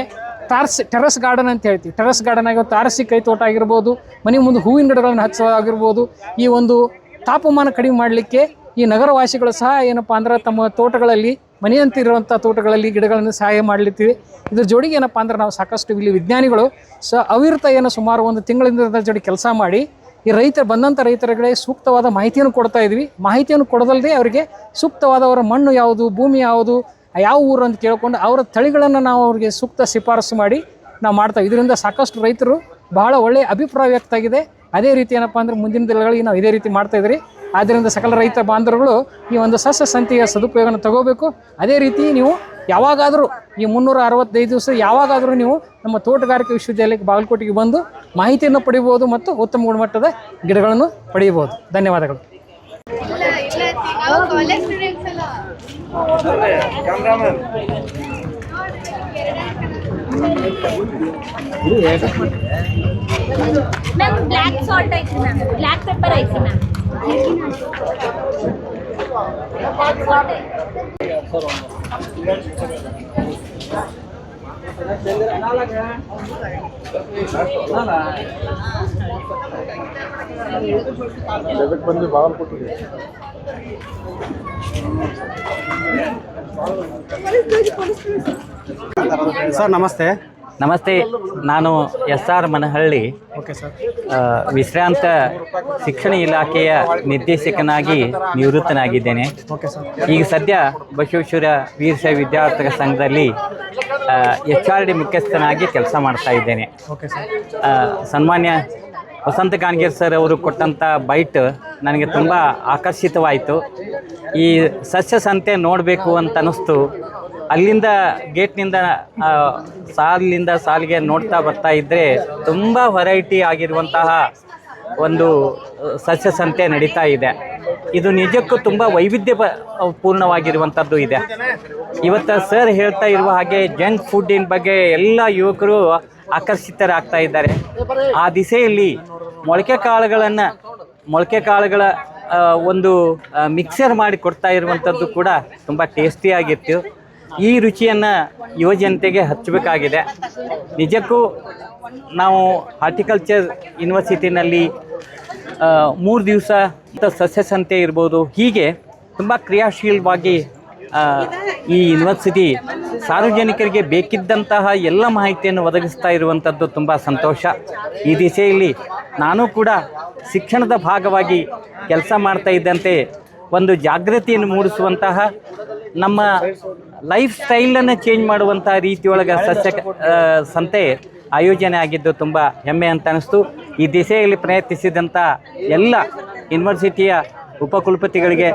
ಟೆರಸ್ ಗಾರ್ಡನ್ ಅಂತ ಹೇಳ್ತೀವಿ. ಟೆರಸ್ ಗಾರ್ಡನ್ ಆಗಿ ತಾರಸಿ ಕೈ ತೋಟ ಆಗಿರ್ಬೋದು, ಮನೆ ಮುಂದೆ ಹೂವಿನ ಗಿಡಗಳನ್ನು ಹಚ್ಚೋದಾಗಿರ್ಬೋದು. ಈ ಒಂದು ತಾಪಮಾನ ಕಡಿಮೆ ಮಾಡಲಿಕ್ಕೆ ಈ ನಗರವಾಸಿಗಳು ಸಹ ಏನಪ್ಪ ಅಂದ್ರೆ ತಮ್ಮ ತೋಟಗಳಲ್ಲಿ, ಮನೆಯಂತಿರುವಂಥ ತೋಟಗಳಲ್ಲಿ ಗಿಡಗಳನ್ನು ಸಹಾಯ ಮಾಡಲಿತ್ತೀವಿ. ಇದ್ರ ಜೋಡಿಗೆ ಏನಪ್ಪ ಅಂದ್ರೆ ನಾವು ಸಾಕಷ್ಟು ಇಲ್ಲಿ ವಿಜ್ಞಾನಿಗಳು ಅವಿರತ ಸುಮಾರು 1 ತಿಂಗಳಿಂದ ಜೋಡಿ ಕೆಲಸ ಮಾಡಿ ಈ ಬಂದಂಥ ರೈತರಿಗೆ ಸೂಕ್ತವಾದ ಮಾಹಿತಿಯನ್ನು ಕೊಡ್ತಾ ಇದ್ವಿ. ಮಾಹಿತಿಯನ್ನು ಕೊಡದಲ್ಲದೆ ಅವರಿಗೆ ಸೂಕ್ತವಾದವರ ಮಣ್ಣು ಯಾವುದು, ಭೂಮಿ ಯಾವುದು, ಯಾವ ಊರು ಅಂತ ಕೇಳ್ಕೊಂಡು ಅವರ ತಳಿಗಳನ್ನು ನಾವು ಅವರಿಗೆ ಸೂಕ್ತ ಶಿಫಾರಸು ಮಾಡಿ ನಾವು ಮಾಡ್ತಾವೆ. ಇದರಿಂದ ಸಾಕಷ್ಟು ರೈತರು ಬಹಳ ಒಳ್ಳೆಯ ಅಭಿಪ್ರಾಯ ವ್ಯಕ್ತ ಆಗಿದೆ. ಅದೇ ರೀತಿ ಏನಪ್ಪ ಅಂದರೆ ಮುಂದಿನ ದಿನಗಳಿಗೆ ನಾವು ಇದೇ ರೀತಿ ಮಾಡ್ತಾಯಿದ್ರಿ. ಆದ್ದರಿಂದ ಸಕಲ ರೈತ ಬಾಂಧವರುಗಳು ಈ ಒಂದು ಸಸ್ಯ ಸಂತೆಯ ಸದುಪಯೋಗನ ತಗೋಬೇಕು. ಅದೇ ರೀತಿ ನೀವು ಯಾವಾಗಾದರೂ ಈ 365 ದಿವಸ ಯಾವಾಗಾದರೂ ನೀವು ನಮ್ಮ ತೋಟಗಾರಿಕೆ ವಿಶ್ವವಿದ್ಯಾಲಯಕ್ಕೆ ಬಾಗಲಕೋಟೆಗೆ ಬಂದು ಮಾಹಿತಿಯನ್ನು ಪಡೆಯಬಹುದು ಮತ್ತು ಉತ್ತಮ ಗುಣಮಟ್ಟದ ಗಿಡಗಳನ್ನು ಪಡೆಯಬಹುದು. ಧನ್ಯವಾದಗಳು. ಮ್ಯಾಮ್ ಬ್ಲ್ಯಾಕ್ ಸಾಲ್ಟ್ ಐತ್ರಿ ಮ್ಯಾಮ್, ಬ್ಲ್ಯಾಕ್ ಪೆಪ್ಪರ್ ಐತ್ರಿ ಮ್ಯಾಮ್. ಸರ್ ನಮಸ್ತೆ. ನಮಸ್ತೆ, ನಾನು SR ಮನಹಳ್ಳಿ, ಓಕೆ ಸರ್. ವಿಶ್ರಾಂತ ಶಿಕ್ಷಣ ಇಲಾಖೆಯ ನಿರ್ದೇಶಕನಾಗಿ ನಿವೃತ್ತನಾಗಿದ್ದೇನೆ. Okay sir. ಈಗ ಸದ್ಯ ಬಸವೇಶ್ವರ ವೀರಶೈವ ವಿದ್ಯಾರ್ಥಿಗಳ ಸಂಘದಲ್ಲಿ HRD ಮುಖ್ಯಸ್ಥನಾಗಿ ಕೆಲಸ ಮಾಡ್ತಾ ಇದ್ದೇನೆ. Okay sir. ಸನ್ಮಾನ್ಯ ವಸಂತ ಗಾಣಗೇರ್ ಸರ್ ಅವರು ಕೊಟ್ಟಂಥ ಬೈಟ್ ನನಗೆ ತುಂಬ ಆಕರ್ಷಿತವಾಯಿತು. ಈ ಸಸ್ಯ ಸಂತೆ ನೋಡಬೇಕು ಅಂತ ಅನ್ನಿಸ್ತು. ಅಲ್ಲಿಂದ ಗೇಟ್ನಿಂದ ಸಾಲಿನಿಂದ ಸಾಲಿಗೆ ನೋಡ್ತಾ ಬರ್ತಾ ಇದ್ದರೆ ತುಂಬ ವೆರೈಟಿ ಆಗಿರುವಂತಹ ಒಂದು ಸಸ್ಯ ಸಂತೆ ನಡೀತಾ ಇದೆ. ಇದು ನಿಜಕ್ಕೂ ತುಂಬ ವೈವಿಧ್ಯ ಪೂರ್ಣವಾಗಿರುವಂಥದ್ದು ಇದೆ. ಇವತ್ತು ಸರ್ ಹೇಳ್ತಾ ಇರುವ ಹಾಗೆ ಜಂಕ್ ಫುಡ್ಡಿನ ಬಗ್ಗೆ ಎಲ್ಲ ಯುವಕರು ಆಕರ್ಷಿತರಾಗ್ತಾ ಇದ್ದಾರೆ. ಆ ದಿಸೆಯಲ್ಲಿ ಮೊಳಕೆ ಕಾಳುಗಳ ಒಂದು ಮಿಕ್ಸರ್ ಮಾಡಿ ಕೊಡ್ತಾ ಇರುವಂಥದ್ದು ಕೂಡ ತುಂಬ ಟೇಸ್ಟಿಯಾಗಿತ್ತು. ಈ ರುಚಿಯನ್ನು ಯುವಜನತೆಗೆ ಹಚ್ಚಬೇಕಾಗಿದೆ. ನಿಜಕ್ಕೂ ನಾವು ಹಾರ್ಟಿಕಲ್ಚರ್ ಯೂನಿವರ್ಸಿಟಿನಲ್ಲಿ 3 ದಿವಸ ಸಸ್ಯ ಸಂತೆ ಇರ್ಬೋದು, ಹೀಗೆ ತುಂಬ ಕ್ರಿಯಾಶೀಲವಾಗಿ ಈ ಯೂನಿವರ್ಸಿಟಿ ಸಾರ್ವಜನಿಕರಿಗೆ ಬೇಕಿದ್ದಂತಹ ಎಲ್ಲ ಮಾಹಿತಿಯನ್ನು ಒದಗಿಸ್ತಾ ಇರುವಂಥದ್ದು ತುಂಬ ಸಂತೋಷ. ಈ ದಿಸೆಯಲ್ಲಿ ನಾನು ಕೂಡ ಶಿಕ್ಷಣದ ಭಾಗವಾಗಿ ಕೆಲಸ ಮಾಡ್ತಾ ಇದ್ದಂತೆ ಒಂದು ಜಾಗೃತಿಯನ್ನು ಮೂಡಿಸುವಂತಹ, ನಮ್ಮ ಲೈಫ್ ಸ್ಟೈಲನ್ನು ಚೇಂಜ್ ಮಾಡುವಂತಹ ರೀತಿಯೊಳಗೆ ಸಸ್ಯ ಸಂತೆ ಆಯೋಜನೆ ಆಗಿದ್ದು ತುಂಬ ಹೆಮ್ಮೆ ಅಂತ ಅನ್ನಿಸ್ತು. ಈ ದಿಸೆಯಲ್ಲಿ ಪ್ರಯತ್ನಿಸಿದಂಥ ಎಲ್ಲ ಯೂನಿವರ್ಸಿಟಿಯ ಉಪಕುಲಪತಿಗಳಿಗೆ,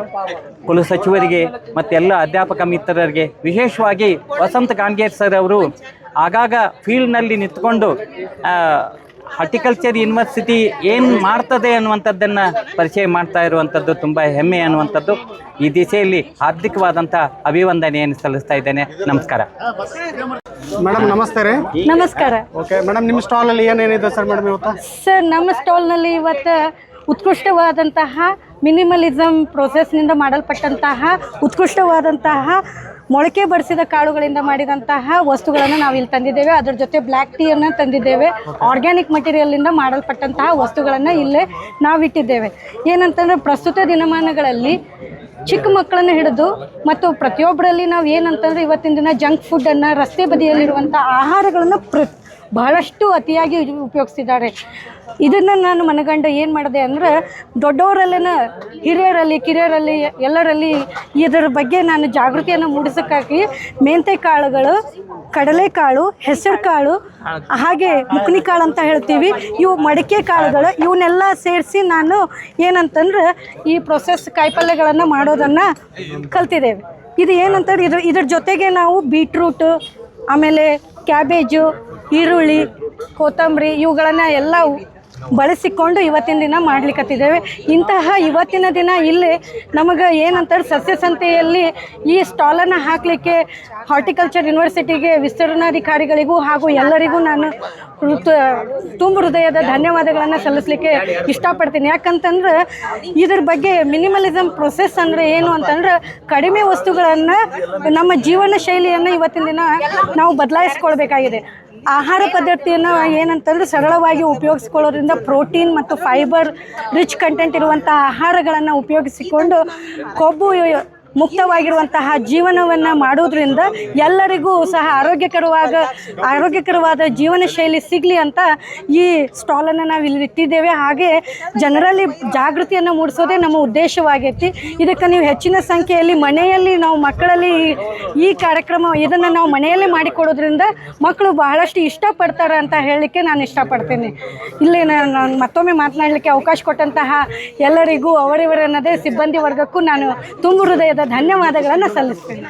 ಕುಲಸಚಿವರಿಗೆ ಮತ್ತು ಎಲ್ಲ ಅಧ್ಯಾಪಕ ಮಿತ್ರರಿಗೆ, ವಿಶೇಷವಾಗಿ ವಸಂತ ಗಾಣಗೇರ್ ಸರ್ ಅವರು ಆಗಾಗ ಫೀಲ್ಡ್ನಲ್ಲಿ ನಿಂತ್ಕೊಂಡು ಹಾರ್ಟಿಕಲ್ಚರ್ ಯೂನಿವರ್ಸಿಟಿ ಏನು ಮಾಡ್ತದೆ ಅನ್ನುವಂಥದ್ದನ್ನು ಪರಿಚಯ ಮಾಡ್ತಾ ಇರುವಂಥದ್ದು ತುಂಬ ಹೆಮ್ಮೆ ಅನ್ನುವಂಥದ್ದು. ಈ ದಿಸೆಯಲ್ಲಿ ಹಾರ್ದಿಕವಾದಂಥ ಅಭಿವಂದನೆಯನ್ನು ಸಲ್ಲಿಸ್ತಾ ಇದ್ದೇನೆ. ನಮಸ್ಕಾರ ಮೇಡಮ್. ನಮಸ್ತೆ ರೀ. ನಮಸ್ಕಾರ. ಓಕೆ ಮೇಡಮ್, ನಿಮ್ಮ ಸ್ಟಾಲಲ್ಲಿ ಏನೇನಿದೆ ಸರ್ ಮೇಡಮ್ ಇವತ್ತು? ಸರ್, ನಮ್ಮ ಸ್ಟಾಲ್ನಲ್ಲಿ ಇವತ್ತು ಉತ್ಕೃಷ್ಟವಾದಂತಹ ಮಿನಿಮಲಿಸಮ್ ಪ್ರೋಸೆಸ್ನಿಂದ ಮಾಡಲ್ಪಟ್ಟಂತಹ ಉತ್ಕೃಷ್ಟವಾದಂತಹ ಮೊಳಕೆ ಬಡಿಸಿದ ಕಾಳುಗಳಿಂದ ಮಾಡಿದಂತಹ ವಸ್ತುಗಳನ್ನು ನಾವು ಇಲ್ಲಿ ತಂದಿದ್ದೇವೆ. ಅದರ ಜೊತೆ ಬ್ಲ್ಯಾಕ್ ಟೀಯನ್ನು ತಂದಿದ್ದೇವೆ. ಆರ್ಗ್ಯಾನಿಕ್ ಮಟೀರಿಯಲಿಂದ ಮಾಡಲ್ಪಟ್ಟಂತಹ ವಸ್ತುಗಳನ್ನು ಇಲ್ಲೇ ನಾವಿಟ್ಟಿದ್ದೇವೆ. ಏನಂತಂದರೆ ಪ್ರಸ್ತುತ ದಿನಮಾನಗಳಲ್ಲಿ ಚಿಕ್ಕ ಮಕ್ಕಳನ್ನು ಹಿಡಿದು ಮತ್ತು ಪ್ರತಿಯೊಬ್ಬರಲ್ಲಿ ನಾವು ಏನಂತಂದರೆ ಇವತ್ತಿನ ದಿನ ಜಂಕ್ ಫುಡ್ಡನ್ನು, ರಸ್ತೆ ಬದಿಯಲ್ಲಿರುವಂಥ ಆಹಾರಗಳನ್ನು ಬಹಳಷ್ಟು ಅತಿಯಾಗಿ ಉಪಯೋಗಿಸ್ತಿದ್ದಾರೆ. ಇದನ್ನು ನಾನು ಮನಗಂಡು ಏನು ಮಾಡಿದೆ ಅಂದರೆ, ದೊಡ್ಡವರಲ್ಲಿನ ಹಿರಿಯರಲ್ಲಿ, ಕಿರಿಯರಲ್ಲಿ, ಎಲ್ಲರಲ್ಲಿ ಇದರ ಬಗ್ಗೆ ನಾನು ಜಾಗೃತಿಯನ್ನು ಮೂಡಿಸೋಕ್ಕಾಗಿ ಮೆಂತೆ ಕಾಳುಗಳು, ಕಡಲೆಕಾಳು, ಹೆಸರು ಕಾಳು, ಹಾಗೆ ಮುಕ್ನಿ ಕಾಳು ಅಂತ ಹೇಳ್ತೀವಿ, ಇವು ಮಡಿಕೆ ಕಾಳುಗಳು, ಇವನ್ನೆಲ್ಲ ಸೇರಿಸಿ ನಾನು ಏನಂತಂದ್ರೆ ಈ ಪ್ರೊಸೆಸ್ ಕಾಯಿಪಲ್ಯಗಳನ್ನು ಮಾಡೋದನ್ನು ಕಲ್ತಿದ್ದೇವೆ. ಇದು ಏನಂತಂದ್ರೆ ಇದ್ರ ಜೊತೆಗೆ ನಾವು ಬೀಟ್ರೂಟು, ಆಮೇಲೆ ಕ್ಯಾಬೇಜು, ಈರುಳ್ಳಿ, ಕೊತ್ತಂಬರಿ ಇವುಗಳನ್ನು ಎಲ್ಲ ಬಳಸಿಕೊಂಡು ಇವತ್ತಿನ ದಿನ ಮಾಡ್ಲಿಕ್ಕತ್ತಿದ್ದೇವೆ. ಇಂತಹ ಇವತ್ತಿನ ದಿನ ಇಲ್ಲಿ ನಮಗೆ ಏನಂತಾರೆ ಸಸ್ಯ ಸಂತೆಯಲ್ಲಿ ಈ ಸ್ಟಾಲನ್ನು ಹಾಕಲಿಕ್ಕೆ ಹಾರ್ಟಿಕಲ್ಚರ್ ಯೂನಿವರ್ಸಿಟಿಗೆ ವಿಸ್ತರಣಾಧಿಕಾರಿಗಳಿಗೂ ಹಾಗೂ ಎಲ್ಲರಿಗೂ ನಾನು ತುಂಬ ಹೃದಯದ ಧನ್ಯವಾದಗಳನ್ನು ಸಲ್ಲಿಸಲಿಕ್ಕೆ ಇಷ್ಟಪಡ್ತೀನಿ. ಯಾಕಂತಂದ್ರೆ ಇದ್ರ ಬಗ್ಗೆ ಮಿನಿಮಲಿಸಮ್ ಪ್ರೊಸೆಸ್ ಅಂದರೆ ಏನು ಅಂತಂದ್ರೆ, ಕಡಿಮೆ ವಸ್ತುಗಳನ್ನು ನಮ್ಮ ಜೀವನ ಶೈಲಿಯನ್ನು ಇವತ್ತಿನ ದಿನ ನಾವು ಬದಲಾಯಿಸ್ಕೊಳ್ಬೇಕಾಗಿದೆ. ಆಹಾರ ಪದ್ಧತಿಯನ್ನು ಏನಂತಂದರೆ ಸರಳವಾಗಿ ಉಪಯೋಗಿಸ್ಕೊಳ್ಳೋದ್ರಿಂದ ಪ್ರೋಟೀನ್ ಮತ್ತು ಫೈಬರ್ ರಿಚ್ ಕಂಟೆಂಟ್ ಇರುವಂಥ ಆಹಾರಗಳನ್ನು ಉಪಯೋಗಿಸಿಕೊಂಡು ಕೊಬ್ಬು ಮುಕ್ತವಾಗಿರುವಂತಹ ಜೀವನವನ್ನು ಮಾಡೋದ್ರಿಂದ ಎಲ್ಲರಿಗೂ ಸಹ ಆರೋಗ್ಯಕರವಾದ ಜೀವನ ಶೈಲಿ ಸಿಗಲಿ ಅಂತ ಈ ಸ್ಟಾಲನ್ನು ನಾವು ಇಲ್ಲಿ ಇಟ್ಟಿದ್ದೇವೆ. ಹಾಗೆ ಜನರಲ್ಲಿ ಜಾಗೃತಿಯನ್ನು ಮೂಡಿಸೋದೇ ನಮ್ಮ ಉದ್ದೇಶವಾಗೈತಿ. ಇದಕ್ಕೆ ನೀವು ಹೆಚ್ಚಿನ ಸಂಖ್ಯೆಯಲ್ಲಿ ಮನೆಯಲ್ಲಿ ನಾವು ಮಕ್ಕಳಲ್ಲಿ ಈ ಕಾರ್ಯಕ್ರಮ ಇದನ್ನು ನಾವು ಮನೆಯಲ್ಲೇ ಮಾಡಿಕೊಡೋದ್ರಿಂದ ಮಕ್ಕಳು ಬಹಳಷ್ಟು ಇಷ್ಟಪಡ್ತಾರೆ ಅಂತ ಹೇಳಲಿಕ್ಕೆ ನಾನು ಇಷ್ಟಪಡ್ತೀನಿ. ಇಲ್ಲಿ ನಾನು ಮತ್ತೊಮ್ಮೆ ಮಾತನಾಡಲಿಕ್ಕೆ ಅವಕಾಶ ಕೊಟ್ಟಂತಹ ಎಲ್ಲರಿಗೂ ಅವರಿವರನ್ನದೇ ಸಿಬ್ಬಂದಿ ವರ್ಗಕ್ಕೂ ನಾನು ತುಂಬು ಹೃದಯದ ಧನ್ಯವಾದಗಳನ್ನು ಸಲ್ಲಿಸ್ತೀನಿ.